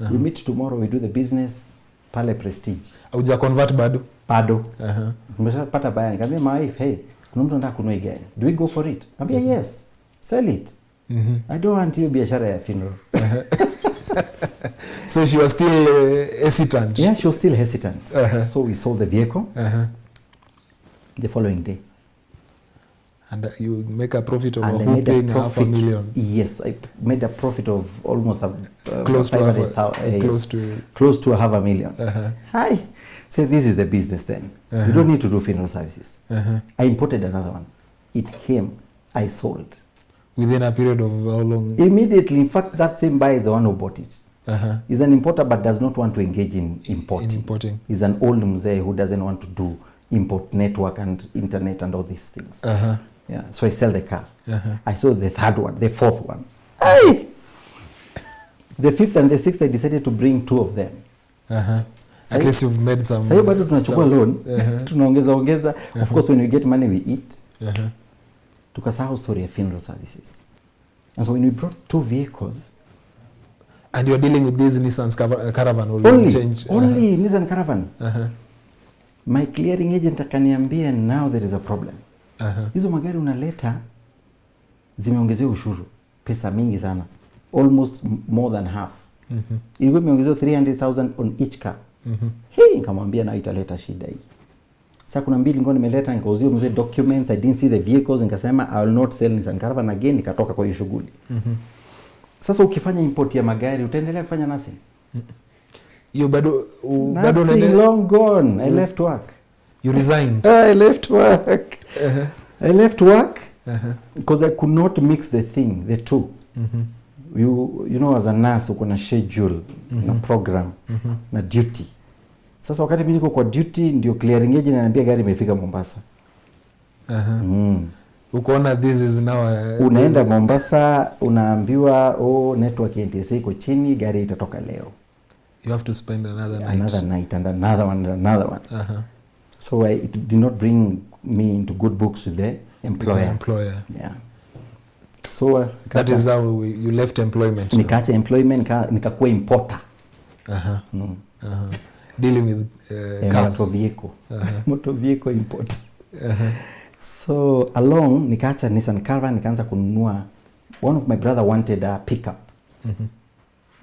We meet tomorrow, we do the business pale Prestige. Auja convert bado? Bado. Tumeshapata baya. Nikamwambia my wife, hey, kuna mtu anataka kununua gari. Do we go for it? Nikamwambia yes. Sell it. I don't want you biashara ya funeral. So she was still hesitant? Yeah, she was still hesitant. So we sold the vehicle the following day. And you make a profit of $500,000. Yes, I made a profit of almost close to $500,000. Hi. Say, this is the business then. You don't need to do funeral services. I imported another one. It came. I sold. Within a period of how long? Immediately. In fact, that same buyer is the one who bought it. He's an importer but does not want to engage in importing. He's an old mzee who doesn't want to do import network and internet and all these things. Yeah. So I sell the car. I sold the third one, the fourth one. Hey! The fifth and the sixth, I decided to bring two of them. At least you've made some. Sasa bado tunachukua loan, tunaongeza. Of course, when we get money, we eat. Tukasahau story of funeral services. And so when we brought two vehicles. And you're dealing with this Nissan Caravan or only Nissan Caravan. My clearing agent akaniambia, now there is a problem. Hizo magari unaleta zimeongezewa ushuru pesa mingi sana, almost more than half. Ilikuwa imeongezewa 300,000 on each car. Hey, nikamwambia na italeta shida hii. Sasa kuna mbili ngo nimeleta, nikauzia mzee documents, I didn't see the vehicles, nikasema I will not sell Nissan Caravan again, nikatoka kwa hiyo shughuli. Sasa ukifanya import ya magari utaendelea kufanya nasi? You bado long gone. I left work. You resigned? I left work. I left work because I could not mix the two. you know as a nurse uko na schedule na program na duty. Sasa wakati mimi niko kwa duty ndio clearing agent ananiambia gari imefika Mombasa. Ukoona this is now unaenda Mombasa unaambiwa network ya NTSA iko chini, gari itatoka leo. You have to spend another night and another one. So it did not bring me into good books with the employer. Yeah. So that is how you left employment. Nikaacha employment nikakuwa importer. Dealing with cars. Motor vehicle import. So along nikaacha Nissan Caravan nikaanza kununua. One of my brother wanted a pickup.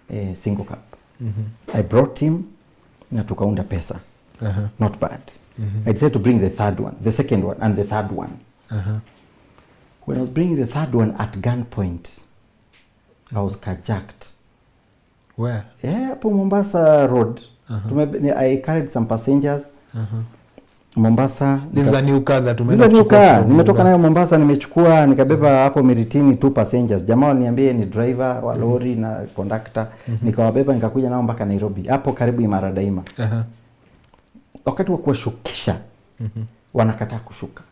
A single cab. I brought him na tukaunda pesa. Not bad. I decided to bring the second one and the third one. When I was bringing the third one at gunpoint, I was carjacked. Where? Yeah, hapo Mombasa Road. I carried some passengers. Mombasa. This is a new car that nimetoka nayo Mombasa, nimechukua nikabeba hapo Miritini 2 passengers. Jamaa niambie ni driver wa lori na conductor. Nikawabeba nikakuja nao mpaka Nairobi. Hapo karibu Imara Daima. Wakati wa kuwashukisha wanakataa kushuka.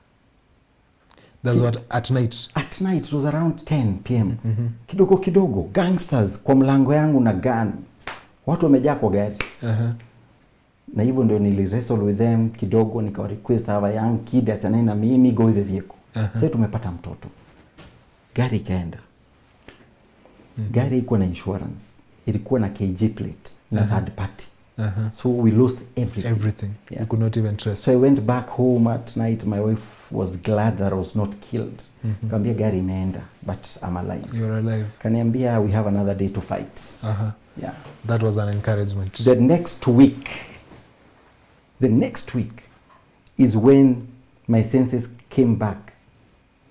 That's what at night. At night it was around 10 p.m. Kidogo gangsters kwa mlango yangu na gun. Watu wamejaa kwa gari. Na hivyo ndio niliwrestle with them kidogo, nika request have a young kid achane na mimi, go with the vehicle. Sasa tumepata mtoto. Gari kaenda. Gari iko na insurance. Ilikuwa na KG plate na third party. So we lost everything. Yeah. You could not even trace. So I went back home at night. My wife was glad that I was not killed. Kaniambia gari imeenda, but I'm alive. You're alive. Kaniambia we have another day to fight. Yeah. That was an encouragement. The next week is when my senses came back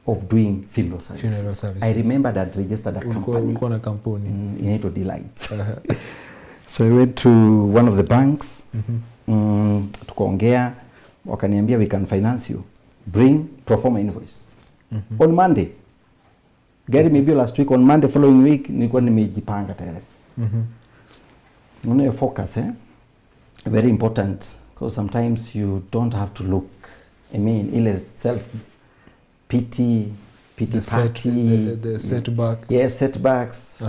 of doing funeral services. I remembered I'd registered a company. Inaitwa Delight. So I went to one of the banks. Tukaongea, wakaniambia we can finance you. Bring pro forma invoice. On Monday. Gari maybe last week, on Monday following week nilikuwa nimejipanga tayari. Una focus, very important, because sometimes you don't have to look. I mean, ile self pity the setbacks. Yes, setbacks.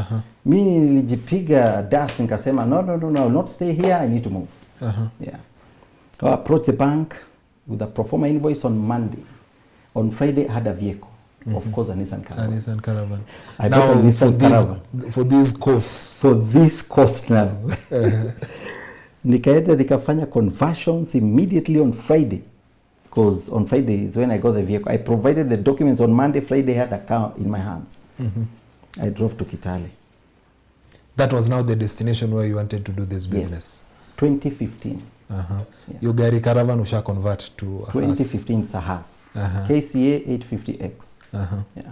Mimi nilijipiga dust nikasema no, not stay here, I need to move. Yeah. I approached the bank with a pro forma invoice on Monday. On Friday I had a vehicle. Of course a Nissan Caravan. I bought a Nissan Caravan. For this course. For this course now. Nikaenda nikafanya conversions immediately on Friday. Because on Friday is when I got the vehicle. I provided the documents on Monday. Friday I had a car in my hands. I drove to Kitale. That was now the destination where you wanted to do this business. Yes, 2015. Yeah. Your gari Caravan usha convert to a 2015 it's a Haas. KCA 850X. Yeah.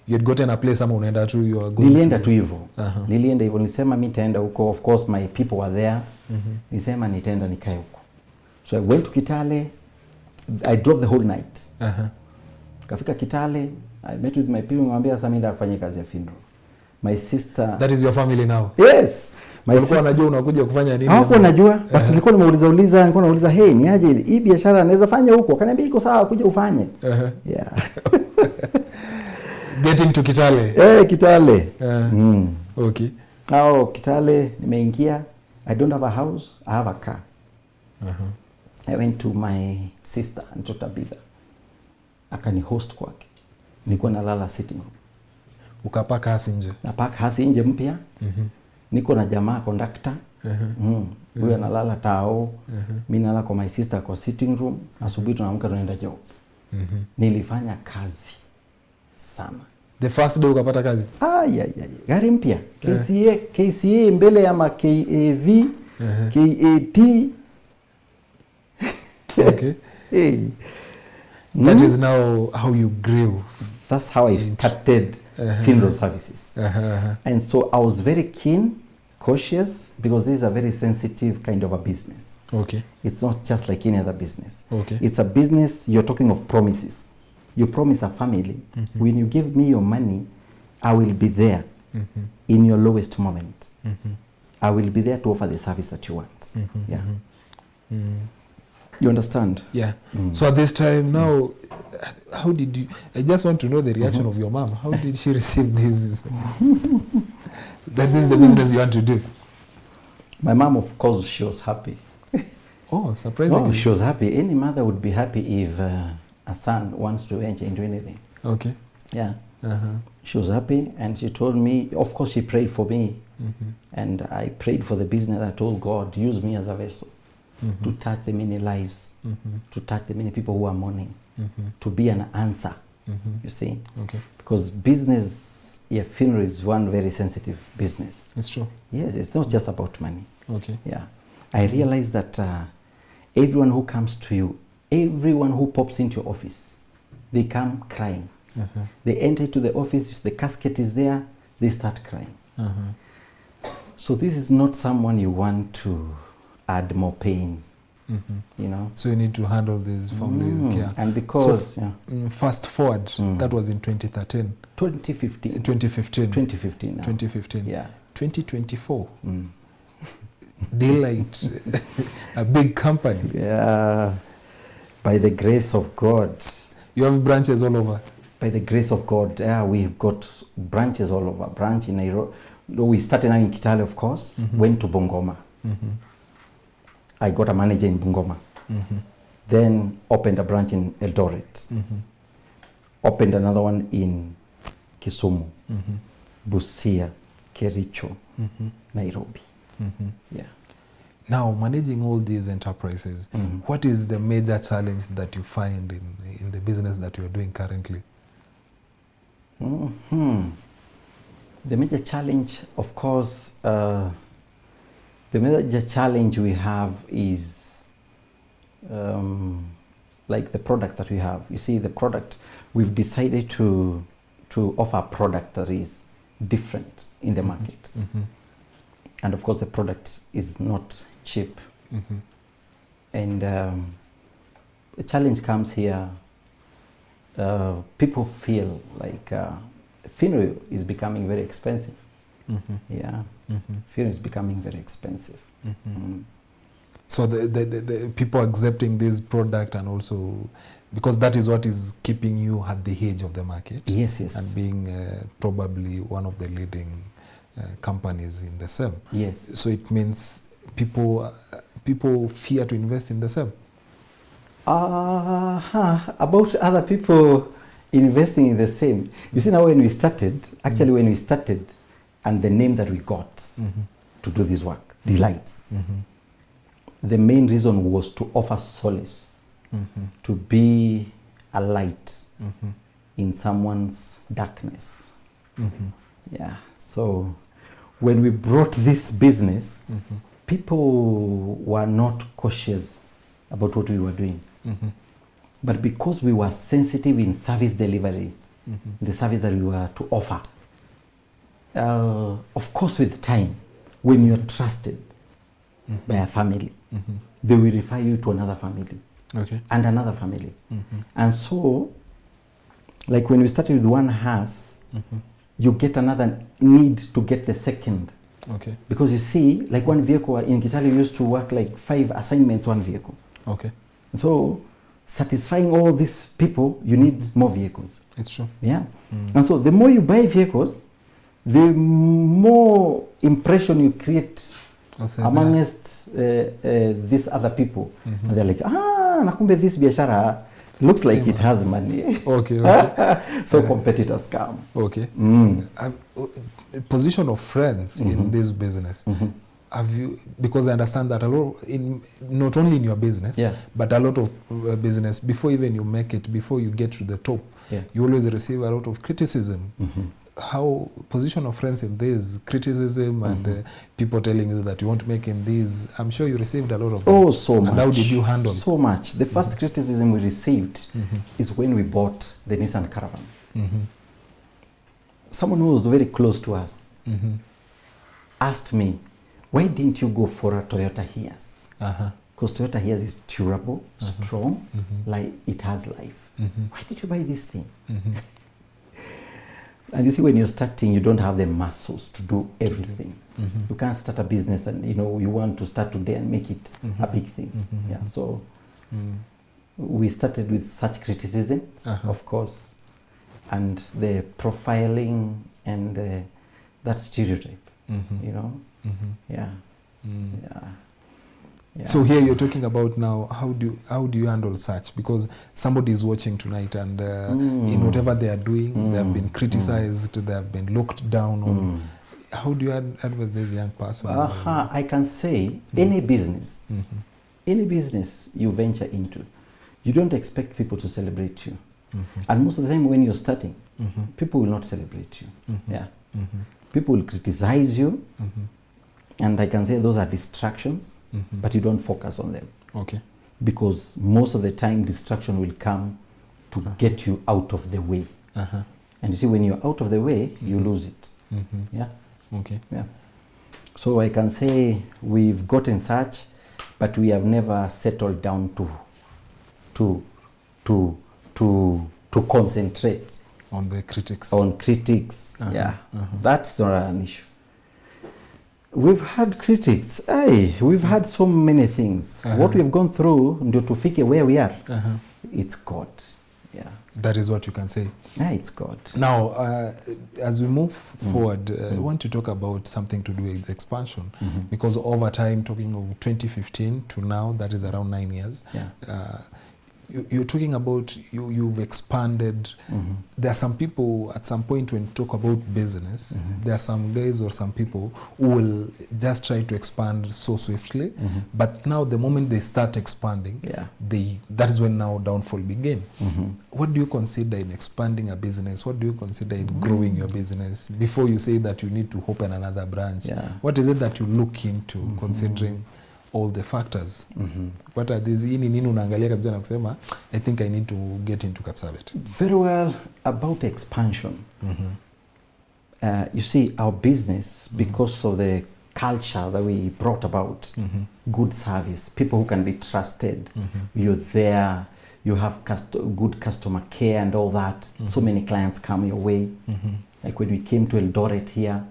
You had gotten a place ama unaenda tu you are going. Nilienda tu hivyo. Nilienda hivyo, nilisema mimi nitaenda huko. Of course my people were there. Nilisema nitaenda nikae huko. So I went to Kitale. I drove the whole night. Kafika Kitale, I met with my people, mwambia sasa mimi nataka kufanya kazi ya funeral. My sister. That is your family now. Yes. My sister. Unajua unakuja kufanya nini? Hawako najua, but nilikuwa nauliza hey, ni aje hii biashara anaweza fanya huko? Akaniambia iko sawa, kuja ufanye. Yeah. Getting to Kitale. Kitale. Okay. Kitale nimeingia. I don't have a house, I have a car. I went to my sister Nchota Bida. Akani host kwake. Nilikuwa nalala sitting room. Ukapaka hasi nje. Napaka hasi nje mpya. Niko na jamaa conductor. Huyo analala tao. Mimi nalala kwa my sister kwa sitting room. Asubuhi tunaamka tunaenda job. Nilifanya kazi sana. The first day ukapata kazi? Gari mpya. KCA mbele ya KAV, KAT. Okay. That is now how you grew. That's how I started funeral services. And so I was very keen, cautious, because this is a very sensitive kind of a business. Okay. It's not just like any other business. Okay. It's a business, you're talking of promises. You promise a family, when you give me your money, I will be there in your lowest moment. Mm-hmm. I will be there to offer the service that you want. Mm-hmm. Yeah. Mm. You understand? Yeah. Mm. So at this time now, how did you? I just want to know the reaction of your mom. How did she receive this? That this is the business you want to do. My mom, of course, she was happy. Oh, surprisingly. Oh, she was happy. Any mother would be happy if a son wants to enter into anything. Okay. Yeah. Uh-huh. She was happy, and she told me, of course, she prayed for me. Mm-hmm. And I prayed for the business. I told God, use me as a vessel Mm-hmm. to touch the many lives, Mm-hmm. to touch the many people who are mourning, Mm-hmm. to be an answer, Mm-hmm. you see. Okay. Because business, funeral is one very sensitive business. It's true. Yes, it's not just about money. Okay. Yeah. I realize that everyone who comes to you, everyone who pops into your office, they come crying. Uh-huh. They enter to the office, the casket is there, they start crying. Uh-huh. So this is not someone you want to add more pain, Mm-hmm. you know. So you need to handle this family care. And because, Fast forward, that was in 2013. 2015. 2015. 2015 now. 2015. Yeah. 2024. Mm. Daylight, a big company. Yeah. By the grace of God. You have branches all over. By the grace of God, we've got branches all over. Branch in Nairobi. We started now in Kitale, of course. Mm-hmm. Went to Bungoma. Mm-hmm. I got a manager in Bungoma. Mm-hmm. Then opened a branch in Eldoret. Mm-hmm. Opened another one in Kisumu, Mm-hmm. Busia, Kericho, Mm-hmm. Nairobi. Mm-hmm. Yeah. Now, managing all these enterprises, Mhm. what is the major challenge that you find in the business that you are doing currently? Mhm. The major challenge, of course, the major challenge we have is like the product that we have. You see, the product, we've decided to offer a product that is different in the market. Mm-hmm. And of course, the product is not cheap. Mm-hmm. And the challenge comes here. People feel like funeral is becoming very expensive. Mm-hmm. Yeah, Mm-hmm. funeral is becoming very expensive. Mm-hmm. Mm. So the people accepting this product, and also because that is what is keeping you at the edge of the market. Yes, yes. And being probably one of the leading companies in the SEM. Yes. So it means people fear to invest in the SEM. About other people investing in the same. You see, now when we started, when we started, and the name that we got to do this work, Delights, the main reason was to offer solace, to be a light in someone's darkness. Yeah. So when we brought this business, people were not cautious about what we were doing. But because we were sensitive in service delivery, the service that we were to offer, of course, with time, when you're trusted by a family, they will refer you to another family, and another family. And so, like when we started with one house, you get another need to get the second. Because you see, like one vehicle in Kitale used to work like 5 assignments, one vehicle. So, satisfying all these people, you need more vehicles. It's true. Yeah. And so, the more you buy vehicles, the more impression you create amongst these other people. And they're like, nakumbe this biashara looks like it has money. So competitors come. Position of friends in this business. Have you, because I understand that a lot not only in your business, but a lot of business, before even you make it, before you get to the top, you always receive a lot of criticism. How position of friends in this criticism and people telling you that you won't make in this, I'm sure you received a lot of them. Oh, so much. And how did you handle? So much. The first criticism we received is when we bought the Nissan Caravan. Someone who was very close to us asked me, why didn't you go for a Toyota Hiace? Because Toyota Hiace is durable, strong, like it has life. Why did you buy this thing? And you see, when you're starting, you don't have the muscles to do everything. Mm-hmm. You can't start a business and, you know, you want to start today and make it a big thing. Mm-hmm. Yeah, so we started with such criticism, of course, and the profiling and that stereotype, you know. Yeah. Yeah. Yeah. So here you're talking about now, how do you handle such? Because somebody is watching tonight and in whatever they are doing, they have been criticized, they have been looked down on. How do you advise this young person? I can say any business you venture into, you don't expect people to celebrate you. And most of the time when you're starting, people will not celebrate you. Yeah. People will criticize you. And I can say those are distractions, but you don't focus on them. Okay. Because most of the time, distraction will come to get you out of the way. And you see, when you're out of the way, you lose it. Yeah. Okay. Yeah. So I can say we've gotten such, but we have never settled down to concentrate on the critics. On critics. Yeah. That's not an issue. We've had critics. We've had so many things. What we've gone through, ndio tufike where we are. It's God. Yeah. That is what you can say. Yeah, it's God. Now, as we move forward, I want to talk about something to do with expansion. Because over time, talking of 2015 to now, that is around 9 years. Yeah. You're talking about you've expanded. There are some people at some point when you talk about business, there are some guys or some people who will just try to expand so swiftly, but now the moment they start expanding, that is when now downfall begin. What do you consider in expanding a business? What do you consider in growing your business before you say that you need to open another branch? Yeah. What is it that you look into considering all the factors? What are these? Nini unaangalia kabisa na kusema, I think I need to get into Kapsabet. Very well. About expansion. You see, our business, because of the culture that we brought about, good service, people who can be trusted, you're there, you have good customer care and all that. So many clients come your way. Like when we came to Eldoret here,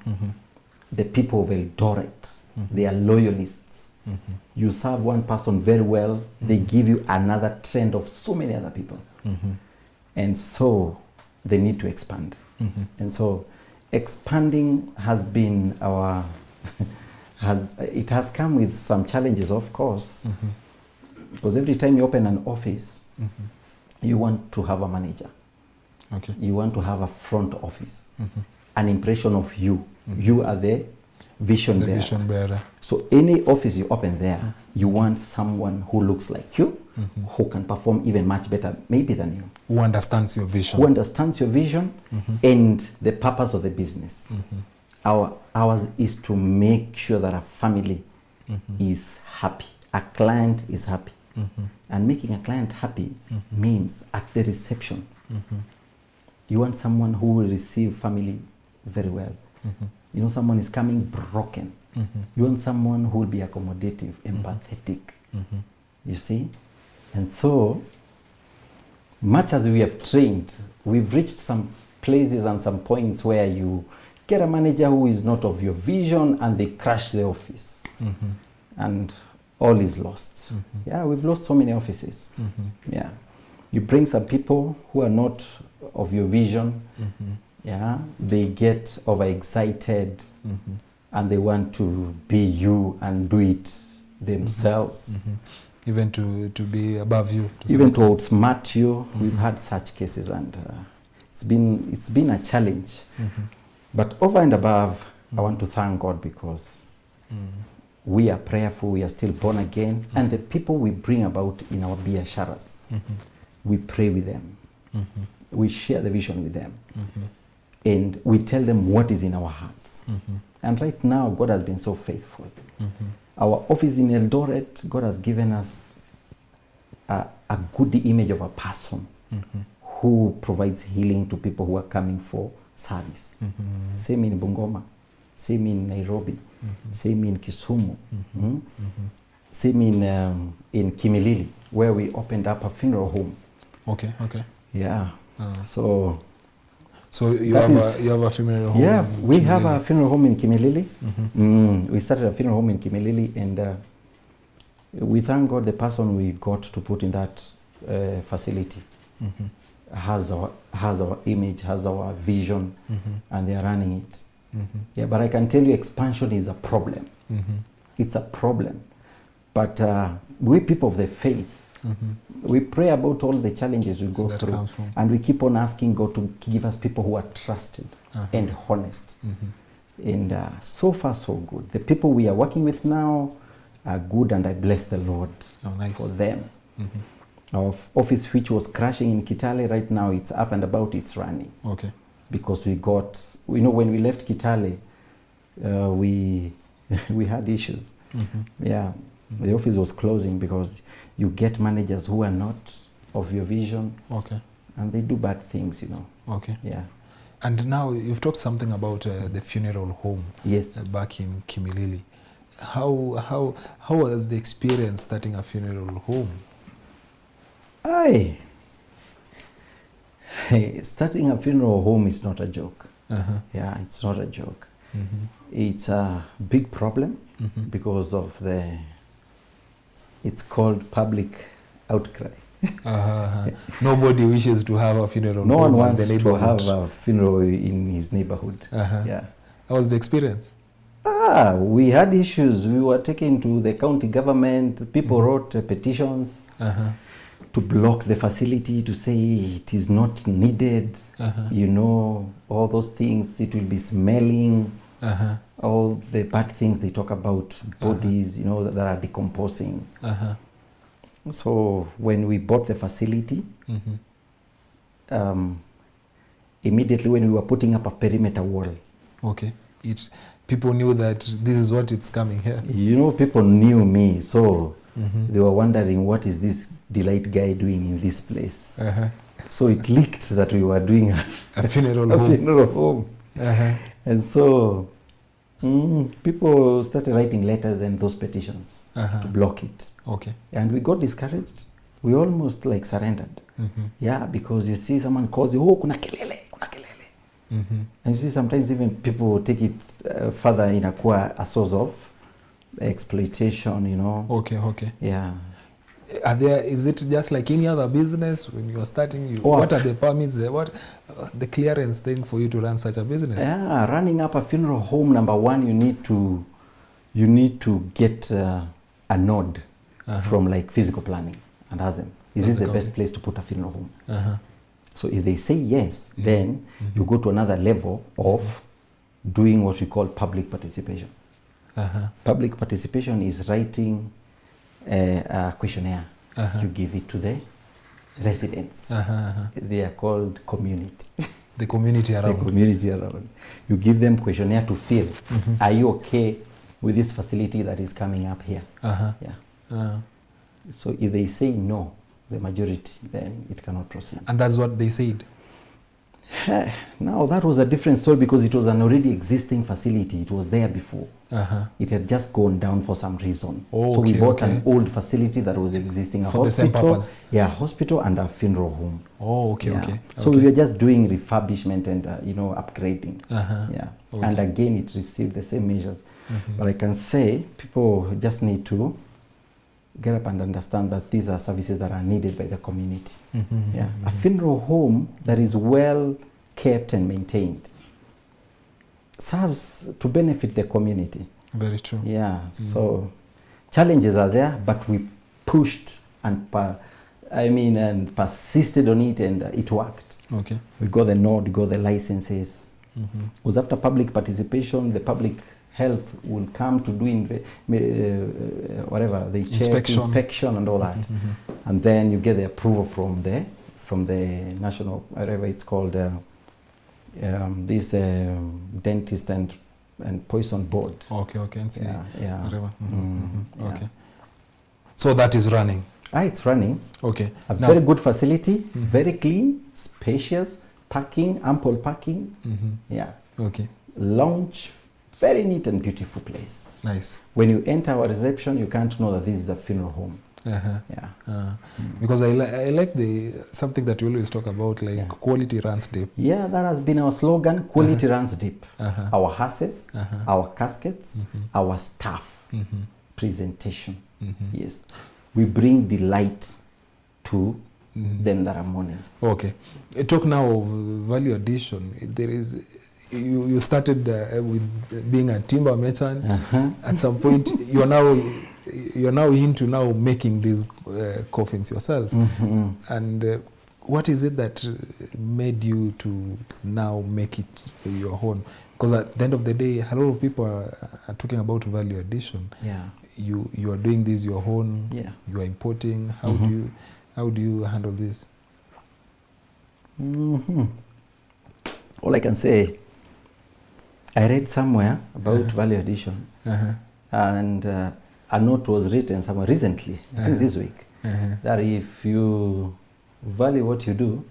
the people of Eldoret, they are loyalists. You serve one person very well, they give you another trend of so many other people. And so they need to expand. And so expanding has been our, it has come with some challenges, of course. Because every time you open an office, you want to have a manager. Okay. You want to have a front office, an impression of you. You are the vision bearer. So any office you open there, you want someone who looks like you, who can perform even much better maybe than you. Who understands your vision. Who understands your vision and the purpose of the business. Ours is to make sure that a family is happy, a client is happy. And making a client happy means at the reception, you want someone who will receive family very well. You know, someone is coming broken. You want someone who will be accommodative, empathetic. You see? And so, much as we have trained, we've reached some places and some points where you get a manager who is not of your vision and they crash the office. And all is lost. Yeah, we've lost so many offices. Yeah. You bring some people who are not of your vision. Yeah, they get overexcited and they want to be you and do it themselves. Even to be above you. Even to outsmart you. We've had such cases and it's been a challenge. But over and above, I want to thank God because we are prayerful, we are still born again, and the people we bring about in our biasharas, we pray with them. We share the vision with them. And we tell them what is in our hearts. And right now, God has been so faithful. Our office in Eldoret, God has given us a good image of a person who provides healing to people who are coming for service. Same in Bungoma, same in Nairobi, same in Kisumu, same in Kimilili, where we opened up a funeral home. Okay. Yeah. So So you That have a funeral home? Yeah, in we have Kimilili? a funeral home in Kimilili. Mhm. We started a funeral home in Kimilili, and we thank God the person we got to put in that facility Mhm. has our image, has our vision, Mhm. and they are running it. Mhm. Yeah, but I can tell you expansion is a problem. Mhm. It's a problem. But we people of the faith, Mhm. we pray about all the challenges we go That through, comes from. and we keep on asking God to give us people who are trusted Uh-huh. and honest. Mhm. And so far, so good. The people we are working with now are good, and I bless the Lord Oh, nice. for them. Mhm. Our office, which was crashing in Kitale, right now it's up and about, it's running. Okay. Because we got, when we left Kitale, we we had issues. Mhm. Yeah, the office was closing because you get managers who are not of your vision, Okay. and they do bad things, Okay. Yeah. And now you've talked something about the funeral home Yes. back in Kimilili. How was the experience starting a funeral home? Aye. Hey, starting a funeral home is not a joke. Uh-huh. Yeah, it's not a joke. Mhm. It's a big problem Mhm. because of it's called public outcry. Uh-huh. Nobody wishes to have a funeral No home one as wants the to neighborhood. have a funeral in his neighborhood. Uh-huh. Yeah. How was the experience? We had issues. We were taken to the county government. People Mhm. wrote petitions Uh-huh. to block the facility, to say it is not needed. Uh-huh. All those things. It will be smelling. Uh-huh. All the bad things they talk about, bodies, that are decomposing. Uh-huh. So when we bought the facility, Mhm. immediately when we were putting up a perimeter wall, Okay. People knew that this is what it's coming here. people knew me, so Mhm. they were wondering, what is this Delight guy doing in this place? Uh-huh. So it leaked that we were doing A funeral a home. funeral home. Uh-huh. And so people started writing letters and those petitions Uh-huh. to block it. Okay. And we got discouraged. We almost surrendered. Mhm. Yeah, because you see someone calls you, oh, kuna kelele. Mhm. And you see sometimes even people take it further, inakuwa a source of exploitation, Okay, okay. Yeah. Is it just like any other business when you are starting? Oh, what are the permits? What the clearance thing for you to run such a business? Yeah, running up a funeral home, number one, you need to get a nod from physical planning and ask them, is this the best place to put a funeral home? Uh-huh. So if they say yes, then you go to another level of doing what we call public participation. Uh-huh. Public participation is writing a questionnaire. You give it to the residents. They are called community. The community around. The community around. You give them questionnaire to fill. Are you okay with this facility that is coming up here? Yeah. So if they say no, the majority, then it cannot proceed. And that's what they said? Now that was a different story because it was an already existing facility. It was there before. It had just gone down for some reason. Oh, so we okay, bought okay. an old facility that was existing, a For the same hospital. purpose? Yeah, hospital and a funeral home. Oh, okay, Yeah. okay. So okay. we were just doing refurbishment and upgrading. Yeah. Okay. And again, it received the same measures. But I can say people just need to get up and understand that these are services that are needed by the community. Yeah. A funeral home that is well kept and maintained serves to benefit the community. Very true. Yeah. So challenges are there, but we pushed and persisted on it, and it worked. Okay. We got the nod, we got the licenses. Because after public participation, the public health will come to do whatever they check, inspection and all that, and then you get the approval from the national, whatever it's called, this dentist and poison board. Okay, okay. And see, yeah. whatever. Yeah. Okay. So that is running. It's running. Okay. A very good facility, very clean, spacious, parking, ample parking. Yeah. Okay. Lounge, very neat and beautiful place. Nice. When you enter our reception, you can't know that this is a funeral home. Yeah. Because I like something that you always talk about, like quality runs deep. Yeah, that has been our slogan, quality runs deep. Our hearses, our caskets, our staff, presentation. Yes. We bring delight to them that are mourning. Okay. Talk now of value addition. There is, you started with being a timber merchant. At some point, you're now into now making these coffins yourself. And what is it that made you to now make it your own? Because at the end of the day, a lot of people are talking about value addition. Yeah. You are doing this your own. Yeah. You are importing. How do you handle this? All I can say, I read somewhere about value addition, and a note was written somewhere recently, I think this week, that if you value what you do,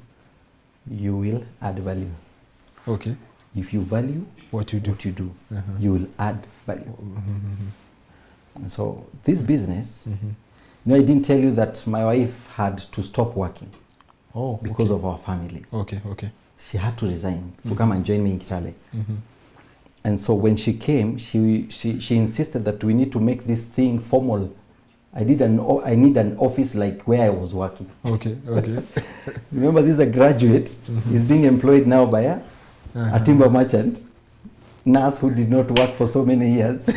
you will add value. Okay. If you value what you do, you will add value. So this business, I didn't tell you that my wife had to stop working because of our family. Okay. She had to resign to come and join me in Kitale. And so when she came, she insisted that we need to make this thing formal. I need an office like where I was working. Okay. Remember, this is a graduate. He's being employed now by a timber merchant, nurse who did not work for so many years.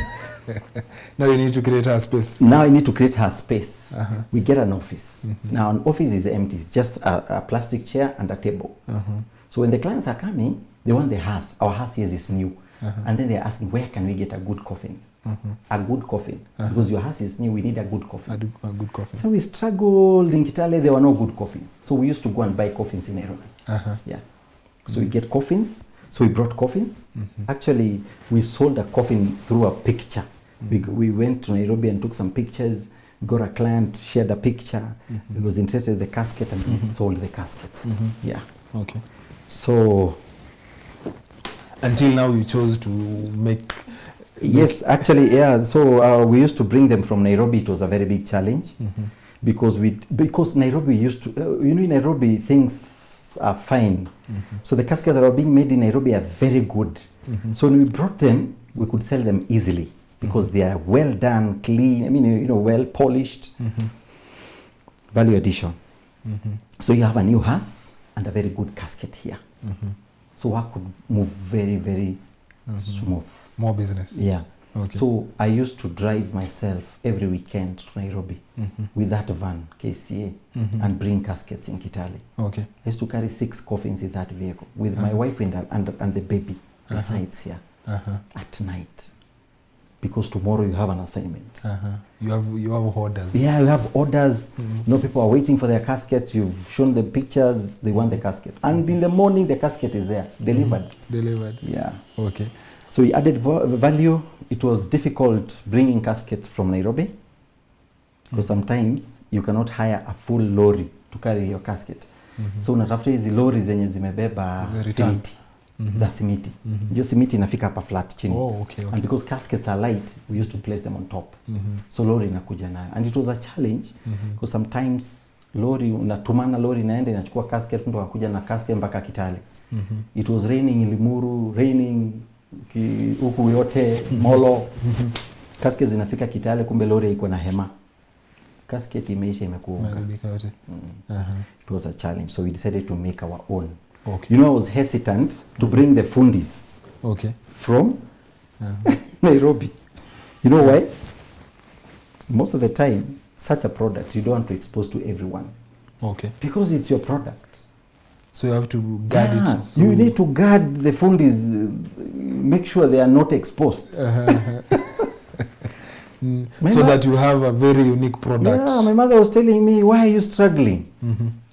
Now you need to create her space. Now I need to create her space. We get an office. Now an office is empty. It's just a plastic chair and a table. So when the clients are coming, they want the hearse. Our hearse here is new. And then they're asking, where can we get a good coffin? A good coffin. Because your house is new, we need a good coffin. A good coffin. So we struggled in Kitale, there were no good coffins. So we used to go and buy coffins in Nairobi. Yeah. So we get coffins. So we brought coffins. Actually, we sold a coffin through a picture. We went to Nairobi and took some pictures. We got a client, shared a picture. He was interested in the casket, and we sold the casket. Yeah. Okay. So until now you chose to make... Yes, actually, yeah. So we used to bring them from Nairobi. It was a very big challenge because Nairobi used to, in Nairobi things are fine. So the caskets that are being made in Nairobi are very good. So when we brought them, we could sell them easily because they are well done, clean, well polished. Value addition. So you have a new hearse and a very good casket here. So work could move very, very smooth. More business. Yeah. Okay. So I used to drive myself every weekend to Nairobi with that van, C.E.O, and bring caskets in Kitale. Okay. I used to carry 6 coffins in that vehicle with my wife and the baby besides here at night. Because tomorrow you have an assignment. You have orders. Yeah, you have orders. People are waiting for their caskets. You've shown them pictures. They want the casket. And in the morning, the casket is there, delivered. Delivered. Yeah. Okay. So we added value. It was difficult bringing caskets from Nairobi because sometimes you cannot hire a full lorry to carry your casket. So unatafuta hizi lori zenye zimebeba simiti. Za simiti. Hiyo simiti inafika hapa flat chini. Okay. And because caskets are light, we used to place them on top. So lori inakuja nayo. And it was a challenge because sometimes unatumana lori inaenda inachukua casket, mtu anakuja na casket mpaka Kitale. It was raining in Limuru, raining huku yote, Molo. Casket zinafika Kitale, kumbe lori iko na hema. Casket imeisha imekuunga. It was a challenge. So we decided to make our own. Okay. I was hesitant to bring the fundis from Nairobi. You know why? Most of the time, such a product you don't want to expose to everyone. Okay. Because it's your product. So you have to guard it. So you need to guard the fundis, make sure they are not exposed. So that you have a very unique product. Yeah, my mother was telling me, why are you struggling?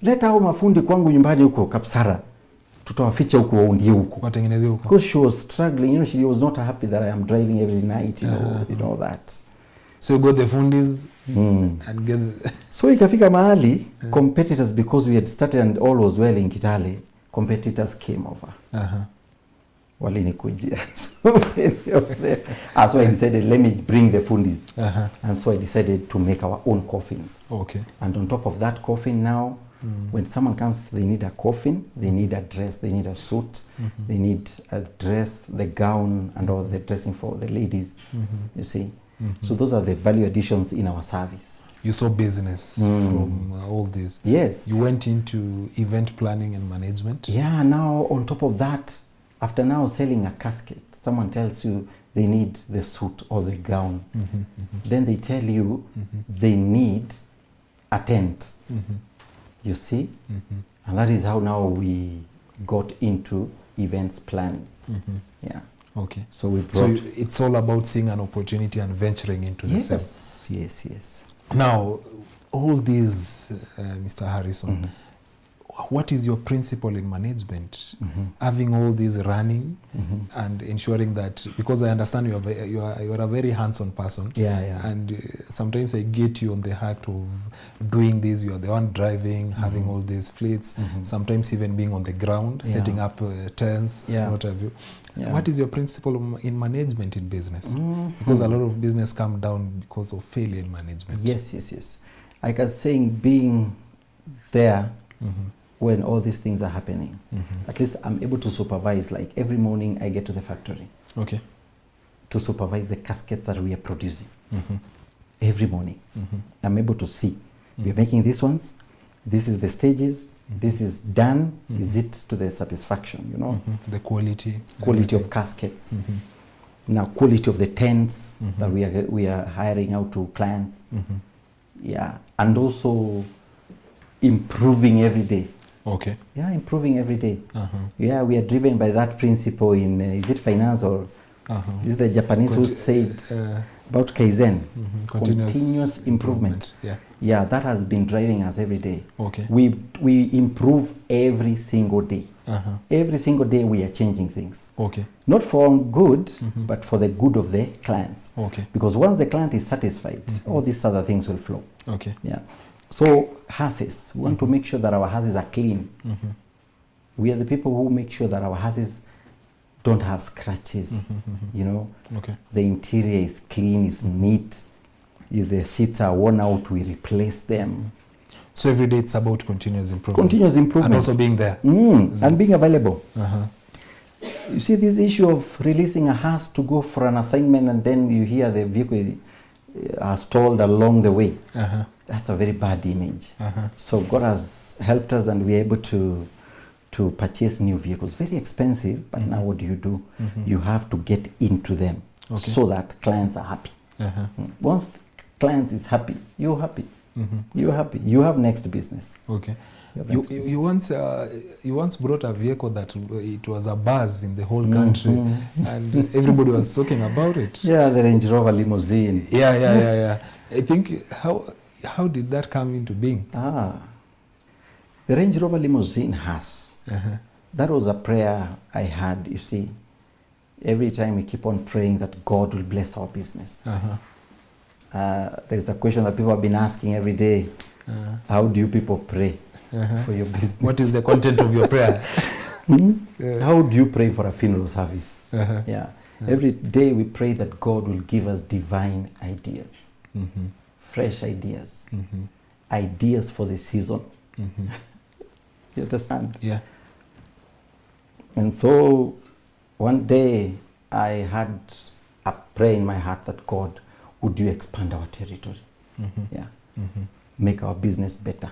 Leta hao mafundi kwangu nyumbani huko Kapsara. Tutawaficha huko waundie huko. Watengeneze huko. Because she was struggling, she was not happy that I am driving every night, you know that. So you got the fundis and get So ikafika mahali competitors, because we had started and all was well in Kitale, competitors came over. walinikujia. So many of them. So I decided, let me bring the fundis. And so I decided to make our own coffins. Okay. And on top of that coffin now, when someone comes, they need a coffin, they need a dress, they need a suit, they need a dress, the gown, and all the dressing for the ladies, you see. So those are the value additions in our service. You saw business from all this. Yes. You went into event planning and management. Yeah, now on top of that, after now selling a casket, someone tells you they need the suit or the gown. Then they tell you they need a tent. You see? And that is how now we got into events planning. Yeah. Okay. So we So brought... it's all about seeing an opportunity and venturing into the same. Yes. Now, all these, Mr. Harrison, what is your principle in management? Having all these running and ensuring that, because I understand you're a very hands-on person. Yeah. And sometimes I get you on the act of doing this. You're the one driving, having all these fleets, sometimes even being on the ground, setting up tents, what have you. Yeah. What is your principle in management in business? Because a lot of business come down because of failure in management. Yes. Like I was saying, being there when all these things are happening, at least I'm able to supervise. Like every morning I get to the factory to supervise the casket that we are producing. Every morning I'm able to see we are making these ones, this is the stages, this is done, is it to the satisfaction, you know? The quality of caskets, now quality of the tents that we are hiring out to clients. Yeah, and also improving every day. Okay. Yeah, improving every day. Yeah, we are driven by that principle in, is it finance or is it the Japanese who said about Kaizen? Continuous improvement. Yeah, that has been driving us every day. Okay. We improve every single day. Every single day we are changing things. Okay. Not for our good, but for the good of the clients. Okay. Because once the client is satisfied, all these other things will flow. Okay. Yeah. So houses, we want to make sure that our houses are clean. We are the people who make sure that our houses don't have scratches. You know, the interior is clean, is neat. If the seats are worn out, we replace them. So every day it's about continuous improvement. Continuous improvement. And also being there. And being available. You see this issue of releasing a house to go for an assignment and then you hear the vehicle stalled along the way. That's a very bad image. So God has helped us and we're able to purchase new vehicles. Very expensive, but now what do? You have to get into them so that clients are happy. Once client is happy, you're happy. You're happy. You have next business. Okay. You once brought a vehicle that it was a buzz in the whole country and everybody was talking about it. Yeah, the Range Rover limousine. Yeah. I think how did that come into being? The Range Rover limousine has. That was a prayer I had, you see. Every time we keep on praying that God will bless our business. There's a question that people have been asking every day. How do you people pray for your business? What is the content of your prayer? How do you pray for a funeral service? Yeah. Every day we pray that God will give us divine ideas. Fresh ideas. Ideas for the season. You understand? Yeah. And so one day I had a prayer in my heart that God, would you expand our territory? Yeah. Make our business better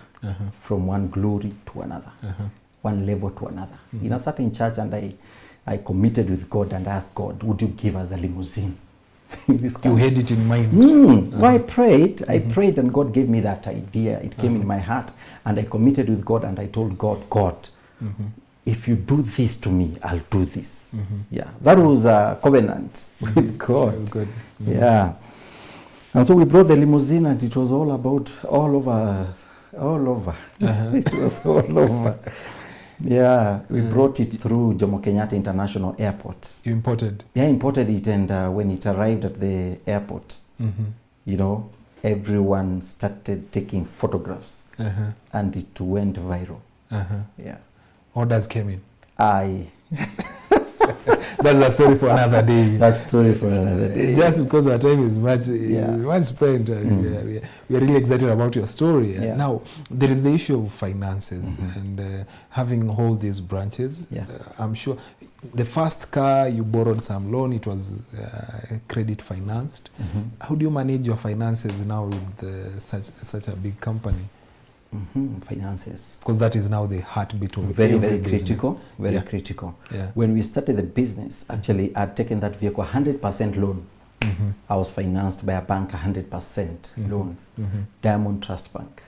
from one glory to another, one level to another. In a certain church, and I committed with God and asked God, would you give us a limousine? This you had it in mind. Well, I prayed and God gave me that idea. It came in my heart and I committed with God and I told God, if you do this to me, I'll do this. Yeah, that was a covenant with God. Good. Yeah. And so we brought the limousine and it was all over. It was all over. Yeah, we brought it through Jomo Kenyatta International Airport. You imported? Yeah, I imported it, and when it arrived at the airport, you know, everyone started taking photographs, and it went viral. Yeah. Orders came in? That's a story for another day. That's story for another day. Just because our time is much spent, we are really excited about your story. Yeah. Now, there is the issue of finances and having all these branches. Yeah. I'm sure the first car you borrowed some loan, it was credit financed. How do you manage your finances now with such a big company? Finances. Because that is now the heartbeat of very every critical. business. Very critical. Yeah. When we started the business, actually, I'd taken that vehicle 100% loan. I was financed by a bank 100% loan, Diamond Trust Bank.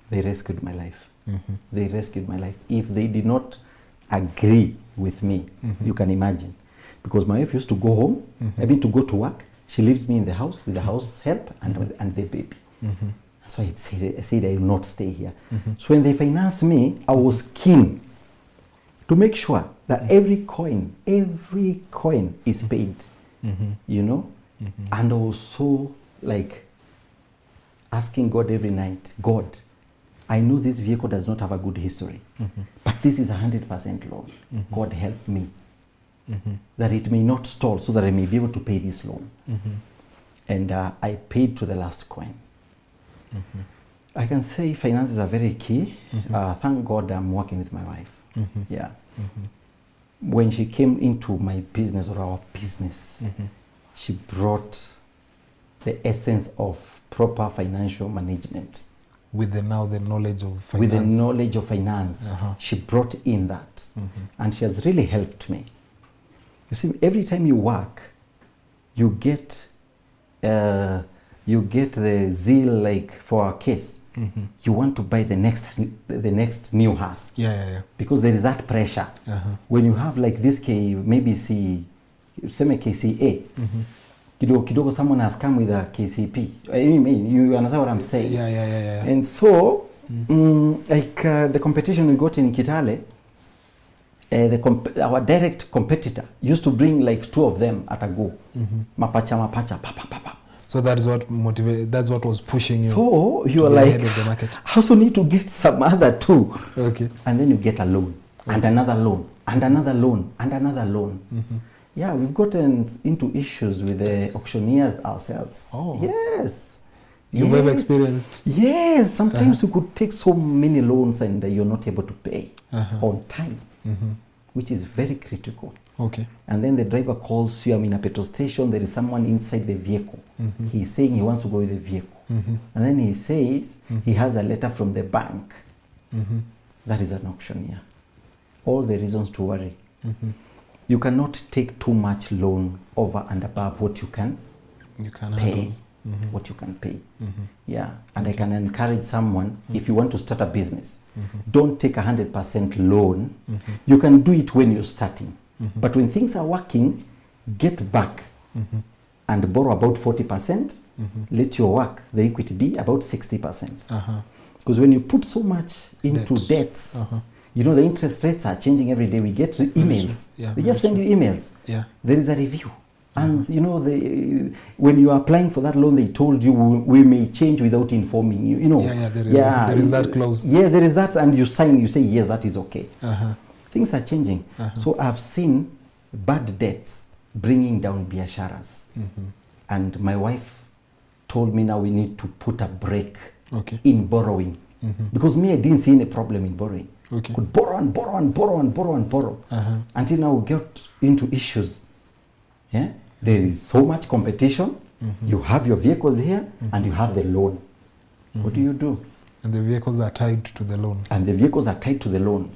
They rescued my life. They rescued my life. If they did not agree with me, you can imagine. Because my wife used to go home, I mean to go to work. She leaves me in the house with the house help and the baby. So I said I will not stay here. So when they financed me, I was keen to make sure that every coin is paid, you know? And also like asking God every night, God, I know this vehicle does not have a good history, but this is 100% loan. God help me that it may not stall so that I may be able to pay this loan. And I paid to the last coin. I can say finances are very key. Thank God I'm working with my wife. Yeah. When she came into my business or our business, she brought the essence of proper financial management. With the knowledge of finance. With the knowledge of finance. She brought in that. And she has really helped me. You see, every time you work, you get the zeal, like for a case. You want to buy the next new house. Because there is that pressure. When you have like this maybe KCA, kidogo someone has come with a KCP. I mean, you understand what I'm saying? And so, the competition we got in Kitale, our direct competitor used to bring like 2 of them at a go. Mapacha, pa, pa, pa. So that's what motivated. That's what was pushing you. So you are like, ahead of the market. I also need to get some other 2. Okay. And then you get a loan, and another loan, and another loan, and another loan. Yeah, we've gotten into issues with the auctioneers ourselves. Oh. Yes. You've ever experienced? Yes. Sometimes you could take so many loans and you're not able to pay on time, which is very critical. Okay. And then the driver calls you, I'm in a petrol station, there is someone inside the vehicle. He's saying he wants to go with the vehicle. And then he says he has a letter from the bank. That is an auctioneer. All the reasons to worry. You cannot take too much loan over and above what you can pay. What you can pay. Yeah. And I can encourage someone, if you want to start a business, don't take 100% loan. You can do it when you're starting. But when things are working, get back and borrow about 40%. Let your work, the equity, be about 60%. Because when you put so much into debts, you know, the interest rates are changing every day. We get emails. They just send you emails. There is a review. And you know, when you are applying for that loan, they told you we may change without informing you. You know, there is that clause. Yeah, there is that, and you sign. You say yes, that is okay. Things are changing. So I've seen bad debts bringing down biasharas. And my wife told me now we need to put a break in borrowing. Because me, I didn't see any problem in borrowing. Could borrow and borrow and borrow and borrow and borrow. Until now we get into issues. Yeah? There is so much competition. You have your vehicles here and you have the loan. What do you do? And the vehicles are tied to the loan. And the vehicles are tied to the loan.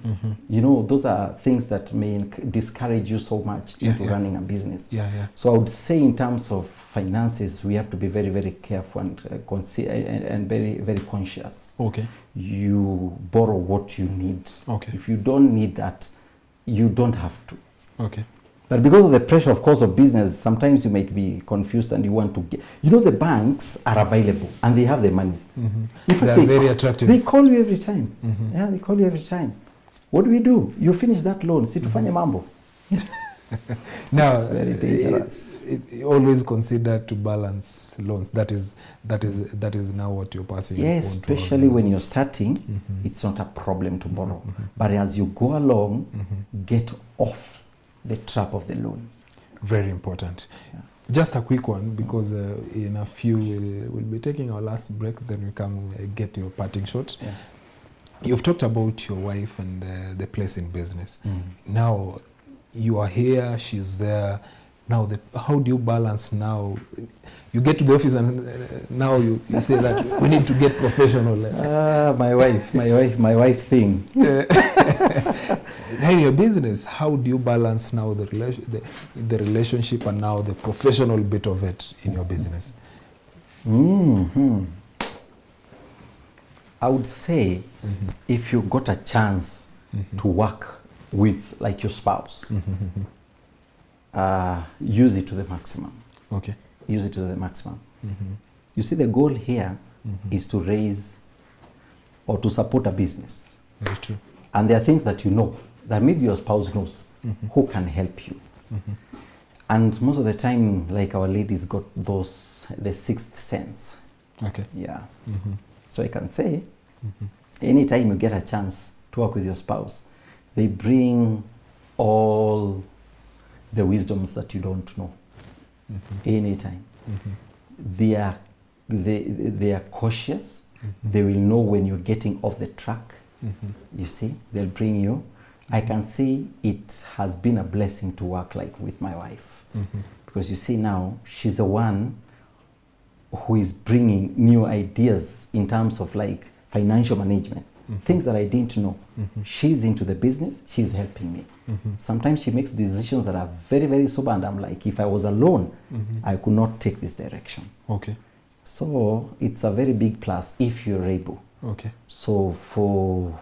You know, those are things that may discourage you so much into running a business. So I would say in terms of finances, we have to be very, very careful and very, very conscious. You borrow what you need. If you don't need that, you don't have to. But because of the pressure, of course, of business, sometimes you might be confused and you want to get... You know, the banks are available and they have the money. In fact, They're very attractive. They call you every time. Yeah, they call you every time. What do? You finish that loan. Si tufanye mambo. Now, it's very dangerous. You always consider to balance loans. That is now what you're passing. Yes, especially when you're starting, it's not a problem to borrow. But as you go along, get off the trap of the loan. Very important. Yeah. Just a quick one, because in a few we'll be taking our last break, then we come get your parting shot. Yeah. You've talked about your wife and the place in business. Mm. Now you are here, she's there. Now, how do you balance now? You get to the office and now you say that we need to get professional. My wife thing. Now in your business, how do you balance now the relationship and now the professional bit of it in your business? Mm-hmm. I would say if you got a chance to work with like your spouse, use it to the maximum. Okay. Use it to the maximum. You see, the goal here is to raise or to support a business. Very true. And there are things that you know that maybe your spouse knows who can help you. And most of the time, like our ladies got the sixth sense. Okay. Yeah. So I can say, anytime you get a chance to work with your spouse, they bring all the wisdoms that you don't know. Anytime. They are cautious. They will know when you're getting off the track. You see, they'll bring you. I can say it has been a blessing to work like with my wife. Because you see now, she's the one who is bringing new ideas in terms of like financial management. Things that I didn't know. She's into the business, she's helping me. Sometimes she makes decisions that are very, very sober, and I'm like, if I was alone, I could not take this direction. Okay. So it's a very big plus if you're able. Okay. So for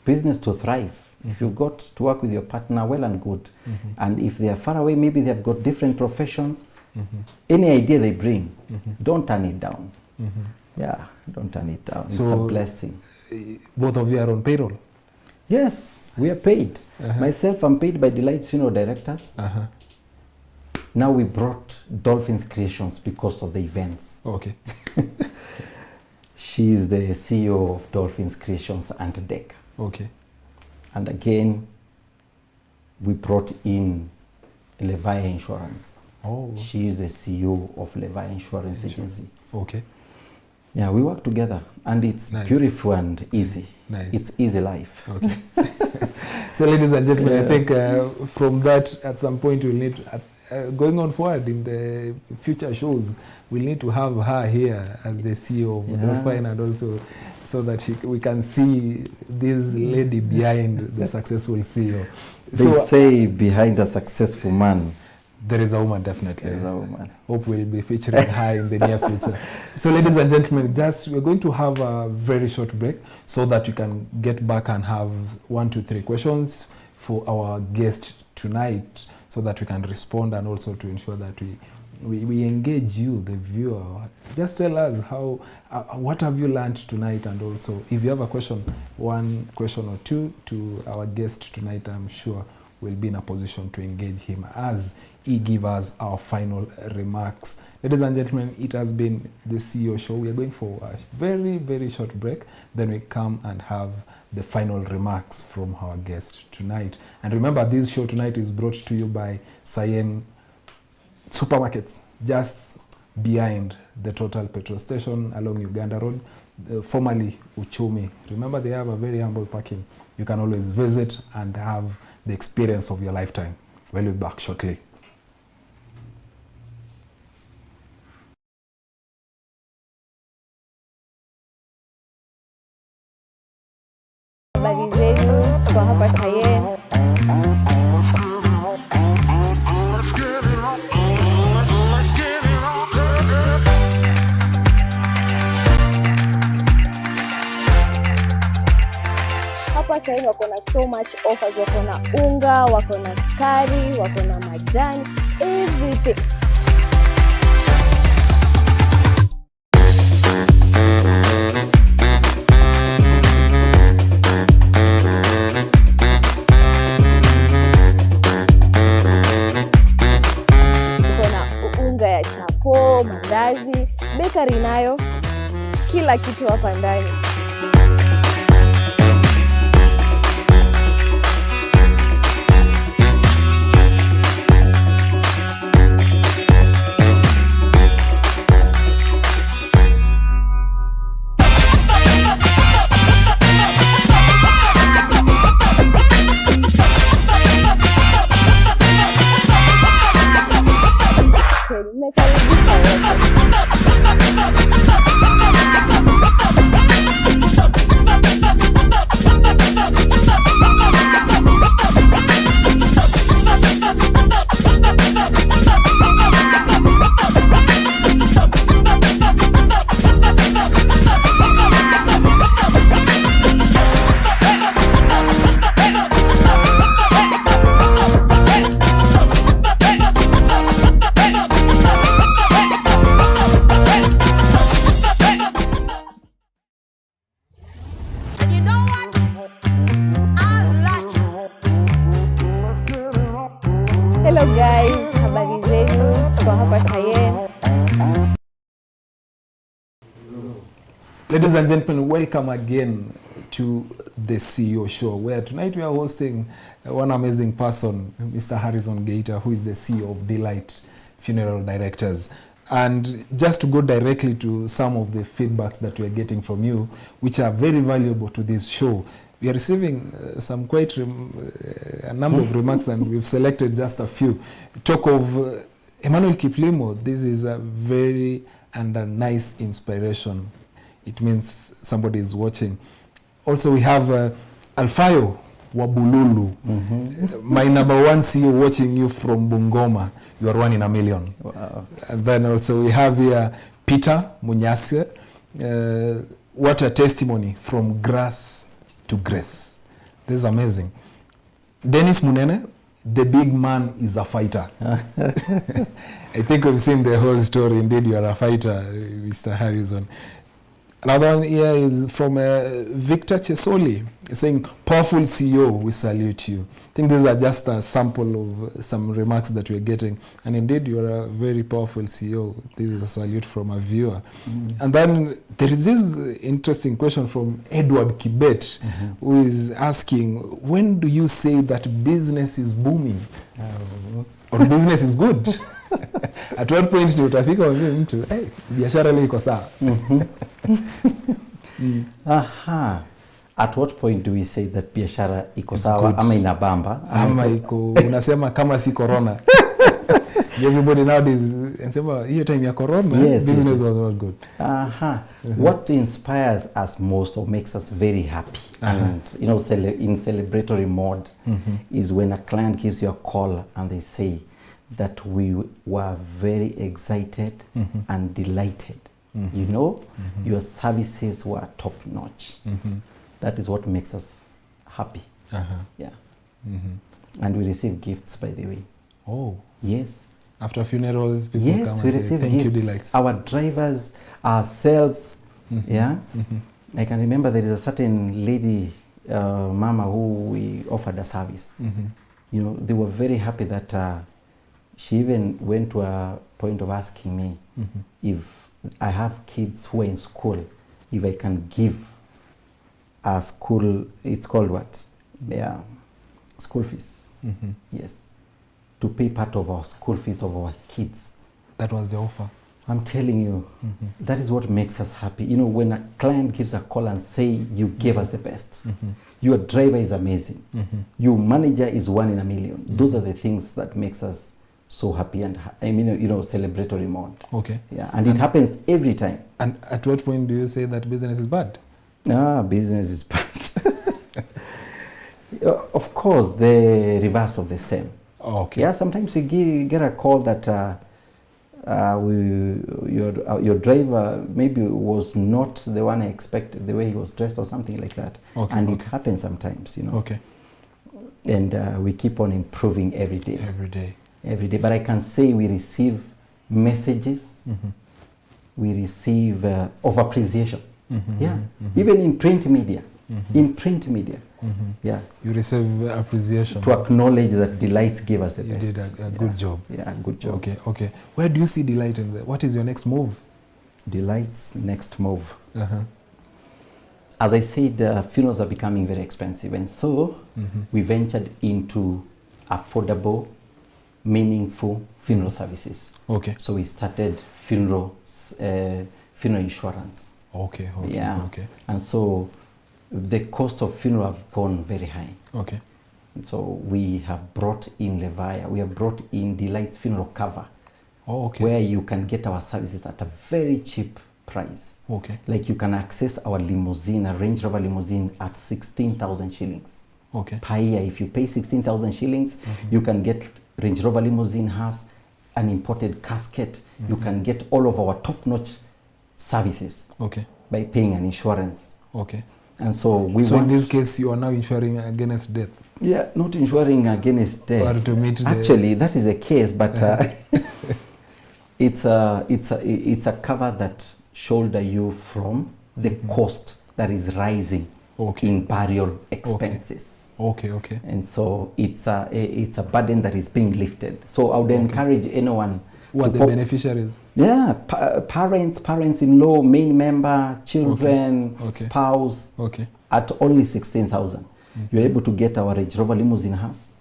business to thrive, if you've got to work with your partner, well and good. And if they are far away, maybe they've got different professions. Any idea they bring, don't turn it down. Yeah, don't turn it down. So it's a blessing. Both of you are on payroll? Yes, we are paid. Myself, I'm paid by Delight's Funeral Directors. Now we brought Dolphins Creations because of the events. Okay. She is the CEO of Dolphins Creations and Deck. Okay. And again, we brought in Levi Insurance. Oh. She is the CEO of Levi Insurance Agency. Okay. Yeah, we work together, and it's beautiful and easy. Nice. It's easy life. Okay. So, ladies and gentlemen, I think from that, at some point, we'll need, going on forward in the future shows, we'll need to have her here as the CEO of Dolphin, and also so that we can see this lady behind the successful CEO. They say behind a successful man, there is a woman, definitely. There is a woman. Hope we'll be featuring her in the near future. So, ladies and gentlemen, we're going to have a very short break so that you can get back and have 1, 2, 3 questions for our guest tonight, so that we can respond, and also to ensure that we engage you, the viewer. Just tell us what have you learned tonight, and also if you have a question, 1 question or 2 to our guest tonight, I'm sure we'll be in a position to engage him as he gives us our final remarks. Ladies and gentlemen, it has been the CEO show. We are going for a very, very short break. Then we come and have the final remarks from our guest tonight. And remember, this show tonight is brought to you by C.E.O Supermarkets, just behind the Total petrol station along Uganda Road, formerly Uchumi. Remember, they have a very humble parking. You can always visit and have the experience of your lifetime. We'll be back shortly. Habari zenu, tuko hapa C.E.O. Hapa C.E.O wako na so much offers, wako na unga, wako na sukari, wako na majani, everything. Mandazi, bakery nayo, kila kitu hapa ndani. guys, habari zenu? Tuko hapa Sayen. Ladies and gentlemen, welcome again to the CEO show, where tonight we are hosting one amazing person, Mr. Harrison GEITA, who is the CEO of Delight Funeral Directors. And just to go directly to some of the feedbacks that we are getting from you, which are very valuable to this show, we are receiving some quite a number of remarks, and we've selected just a few. Talk of Emmanuel Kiplimo. This is a very and a nice inspiration. It means somebody is watching. Also, we have Alfayo Wabululu, my number one CEO, watching you from Bungoma. You are 1 in a million. Wow. And then also we have here Peter Munyase. What a testimony, from grass to grace. This is amazing. Dennis Munene, the big man is a fighter. I think we've seen the whole story. Indeed, you are a fighter, Mr. Harrison. Another one here is from Victor Chesoli, saying, powerful CEO, we salute you. I think these are just a sample of some remarks that we're getting. And indeed, you are a very powerful CEO. This is a salute from a viewer. And then there is this interesting question from Edward Kibet, who is asking, when do you say that business is booming? Or business is good? At what point do utafika wambie mtu, hey, biashara leo iko sawa? Aha. At what point do we say that biashara iko sawa ama inabamba? Ama iko unasema kama si corona. Everybody nowadays anasema hiyo time ya corona, yes, business was not good. Aha. What inspires us most or makes us very happy and in celebratory mode is when a client gives you a call and they say that we were very excited and delighted. You know, your services were top notch. That is what makes us happy. Yeah. And we receive gifts, by the way. Oh. Yes. After funerals, people come yes, we and say, receive thank you, gifts. Delights. Our drivers, ourselves. Yeah. I can remember there is a certain lady, mama, who we offered a service. You know, they were very happy that she even went to a point of asking me if I have kids who are in school, if I can give a school, it's called what? Yeah, school fees. Yes. To pay part of our school fees of our kids. That was the offer. I'm telling you, that is what makes us happy. You know, when a client gives a call and say, you gave us the best. Your driver is amazing. Your manager is 1 in a million. Those are the things that makes us so happy and celebratory mode. Okay. Yeah, and it happens every time. And at what point do you say that business is bad? Business is bad. Of course, the reverse of the same. Okay. Yeah, sometimes you get a call that your driver maybe was not the one I expected, the way he was dressed or something like that. Okay. And it happens sometimes, you know. Okay. And we keep on improving every day. Every day. But I can say we receive messages, we receive of appreciation. Yeah, even in print media. In print media. Yeah. You receive appreciation. To acknowledge that Delight gave us the best. You did a good job. Yeah, good job. Okay. Where do you see Delight in there? What is your next move? Delight's next move. As I said, funerals are becoming very expensive, and so we ventured into affordable, meaningful funeral services. Okay. So we started funeral insurance. Okay. Yeah. Okay. And so the cost of funeral have gone very high. Okay. So we have brought in Levaya. We have brought in Delight's funeral cover. Oh, okay. Where you can get our services at a very cheap price. Okay. Like you can access our limousine, a Range Rover limousine, at 16,000 shillings. Okay. Per year. If you pay 16,000 shillings, you can get Range Rover limousine has an imported casket. You can get all of our top-notch services. Okay. By paying an insurance. Okay. And so in this case, you are now insuring against death. Yeah, not insuring against death. Or to meet actually, that is the case, but it's a cover that shoulder you from the cost that is rising in burial expenses. Okay, okay. And so it's a burden that is being lifted. So I would encourage anyone. Who are the beneficiaries? Yeah, parents-in-law, main member, children, Okay. spouse. Okay. At only 16,000, you're able to get our Range Rover limousine house,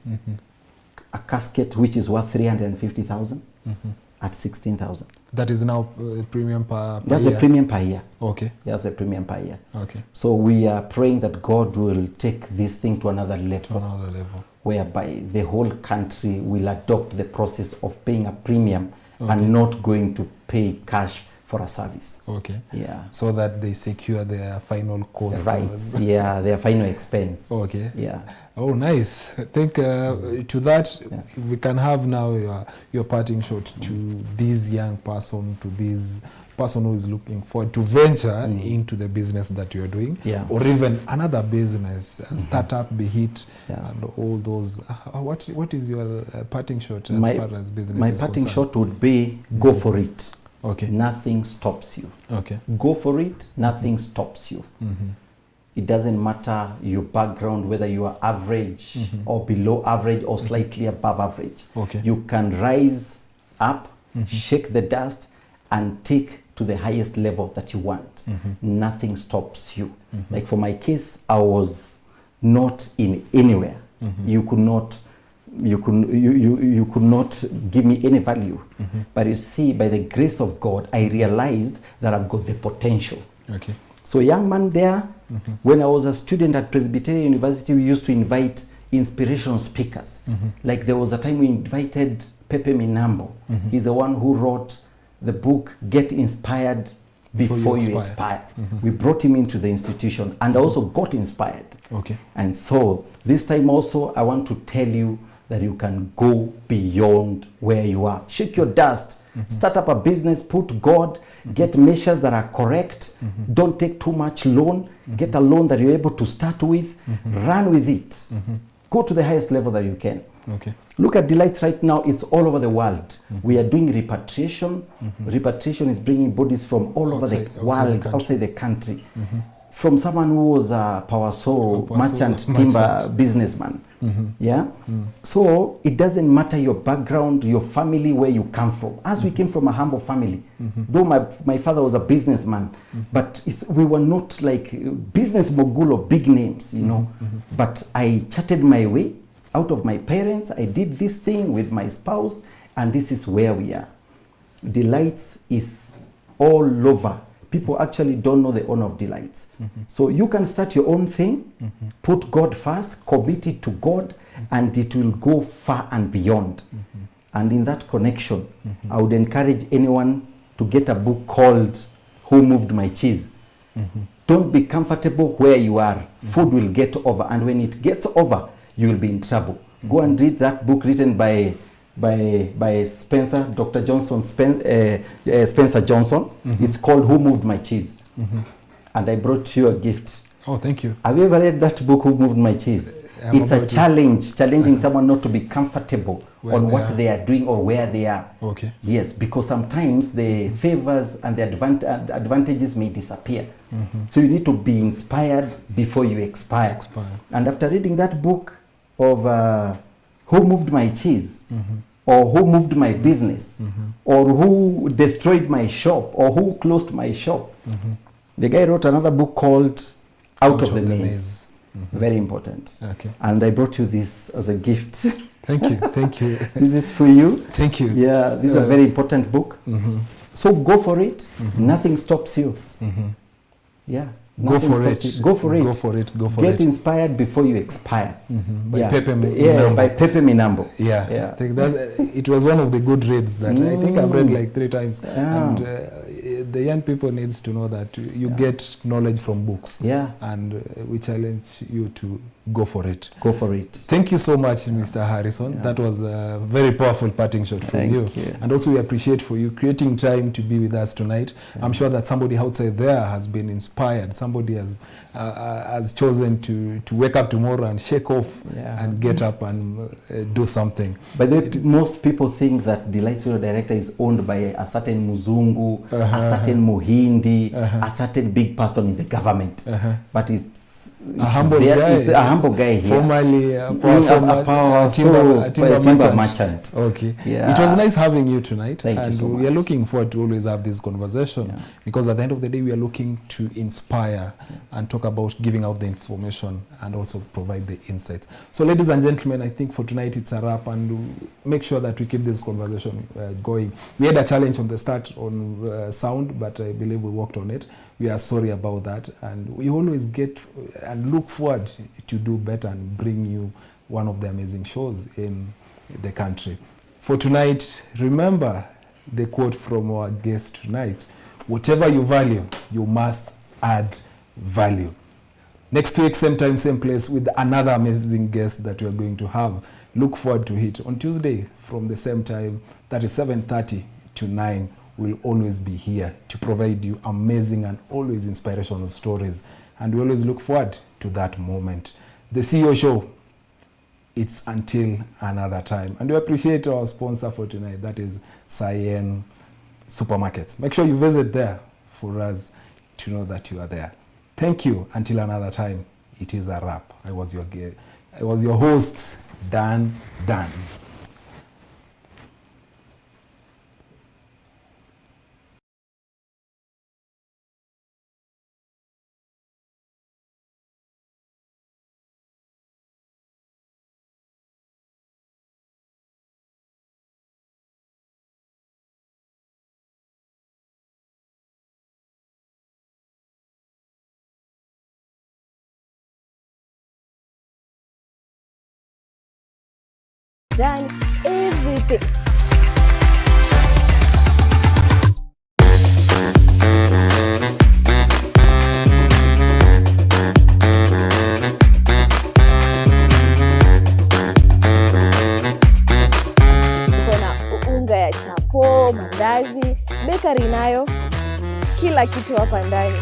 a casket which is worth 350,000 at 16,000. That is now premium per That's year? a premium per year. Okay. That's a premium per year. Okay. So we are praying that God will take this thing to another level. To another level. Whereby the whole country will adopt the process of paying a premium and not going to pay cash for a service. Okay. Yeah. So that they secure their final cost. Right. Yeah, their final expense. Okay. Yeah. Oh, nice. I think to that, we can have now your parting shot to this young person, to this person who is looking forward to venture into the business that you are doing, or even another business, startup, be it, and all those. What is your parting shot as far as business my is parting concerned? shot would be go for it. Okay. Nothing stops you. Okay. Go for it. Nothing stops you. It doesn't matter your background, whether you are average or below average or slightly above average. Okay. You can rise up, shake the dust, and take to the highest level that you want. Nothing stops you. Like for my case, I was not in anywhere. You could not give me any value. But you see, by the grace of God, I realized that I've got the potential. Okay. So young man there, when I was a student at Presbyterian University, we used to invite inspirational speakers. Like there was a time we invited Pepe Minambo. He's the one who wrote the book, Get Inspired Before You Expire. We brought him into the institution and I also got inspired. Okay. And so this time also, I want to tell you that you can go beyond where you are. Shake your dust. Start up a business, put God, get measures that are correct. Don't take too much loan. Get a loan that you're able to start with. Run with it. Go to the highest level that you can. Okay. Look at Delights right now. It's all over the world. We are doing repatriation. Repatriation is bringing bodies from all over the world, outside the country. From someone who was a power saw merchant timber businessman. Yeah. So it doesn't matter your background, your family, where you come from. As we came from a humble family, though my father was a businessman, but we were not like business mogul or big names, you know. But I charted my way out of my parents. I did this thing with my spouse, and this is where we are. Delights is all over. People actually don't know the honor of Delights. So you can start your own thing, put God first, commit it to God, and it will go far and beyond. And in that connection, I would encourage anyone to get a book called Who Moved My Cheese? Don't be comfortable where you are. Food will get over, and when it gets over, you will be in trouble. Go and read that book written by Spencer, Dr. Johnson, Spencer Johnson. It's called Who Moved My Cheese? And I brought you a gift. Oh, thank you. Have you ever read that book, Who Moved My Cheese? It's a challenge, challenging someone not to be comfortable on what they are doing or where they are. Okay. Yes, because sometimes the favors and the advantages may disappear. So you need to be inspired before you expire. And after reading that book of Who Moved My Cheese, or Who Moved My Business, or Who Destroyed My Shop, or Who Closed My Shop, the guy wrote another book called Out of the Maze. Very important. Okay. And I brought you this as a gift. Thank you. Thank you. This is for you. Thank you. Yeah, this is a very important book. So go for it. Nothing stops you. Yeah. Go for it. Go for it. Go for it. Go for Get it. inspired before you expire. By Pepe Minambo. Yeah, by Pepe Minambo. Yeah. I think that it was one of the good reads that I think I've read like 3 times. And the young people needs to know that you get knowledge from books. Yeah. And we challenge you to go for it. Go for it. Thank you so much, Mr. Harrison. Yeah. That was a very powerful parting shot from you. And also we appreciate for you creating time to be with us tonight. Yeah. I'm sure that somebody outside there has been inspired. Somebody has chosen to wake up tomorrow and shake off and get up and do something. But most people think that Delights Video Director is owned by a certain Muzungu, a certain Muhindi, a certain big person in the government. But it's A humble guy. It's a humble guy here. Formerly a timber merchant. Okay. Yeah. It was nice having you tonight. Thank you so we are much. looking forward to always have this conversation because at the end of the day, we are looking to inspire and talk about giving out the information and also provide the insights. So ladies and gentlemen, I think for tonight it's a wrap, and make sure that we keep this conversation going. We had a challenge on the start on sound, but I believe we worked on it. We are sorry about that, and we always get and look forward to do better and bring you one of the amazing shows in the country. For tonight, remember the quote from our guest tonight: whatever you value, you must add value. Next week, same time, same place, with another amazing guest that we are going to have. Look forward to it. On Tuesday, from the same time, that is 7:30 to 9, we'll always be here to provide you amazing and always inspirational stories. And we always look forward to that moment. The CEO Show, it's until another time. And we appreciate our sponsor for tonight, that is C.E.O Supermarkets. Make sure you visit there for us to know that you are there. Thank you. Until another time, it is a wrap. I was your host, Dan. Done everything. Tuko na unga ya chapo, mandazi, bakery nayo, kila kitu hapa ndani.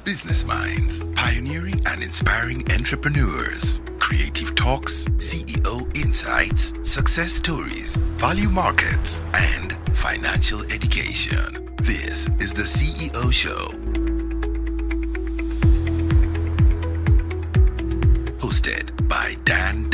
Business Minds, pioneering and inspiring entrepreneurs. Creative talks, CEO insights, success stories, value markets, and financial education. This is the CEO Show. Hosted by Dan.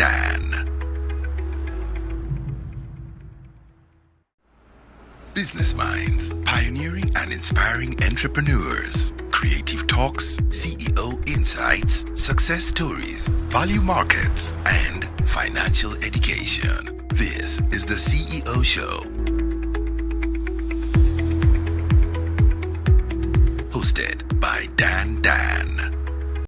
Business Minds, pioneering and inspiring entrepreneurs. Creative talks, CEO insights, success stories, value markets, and financial education. This is the CEO Show.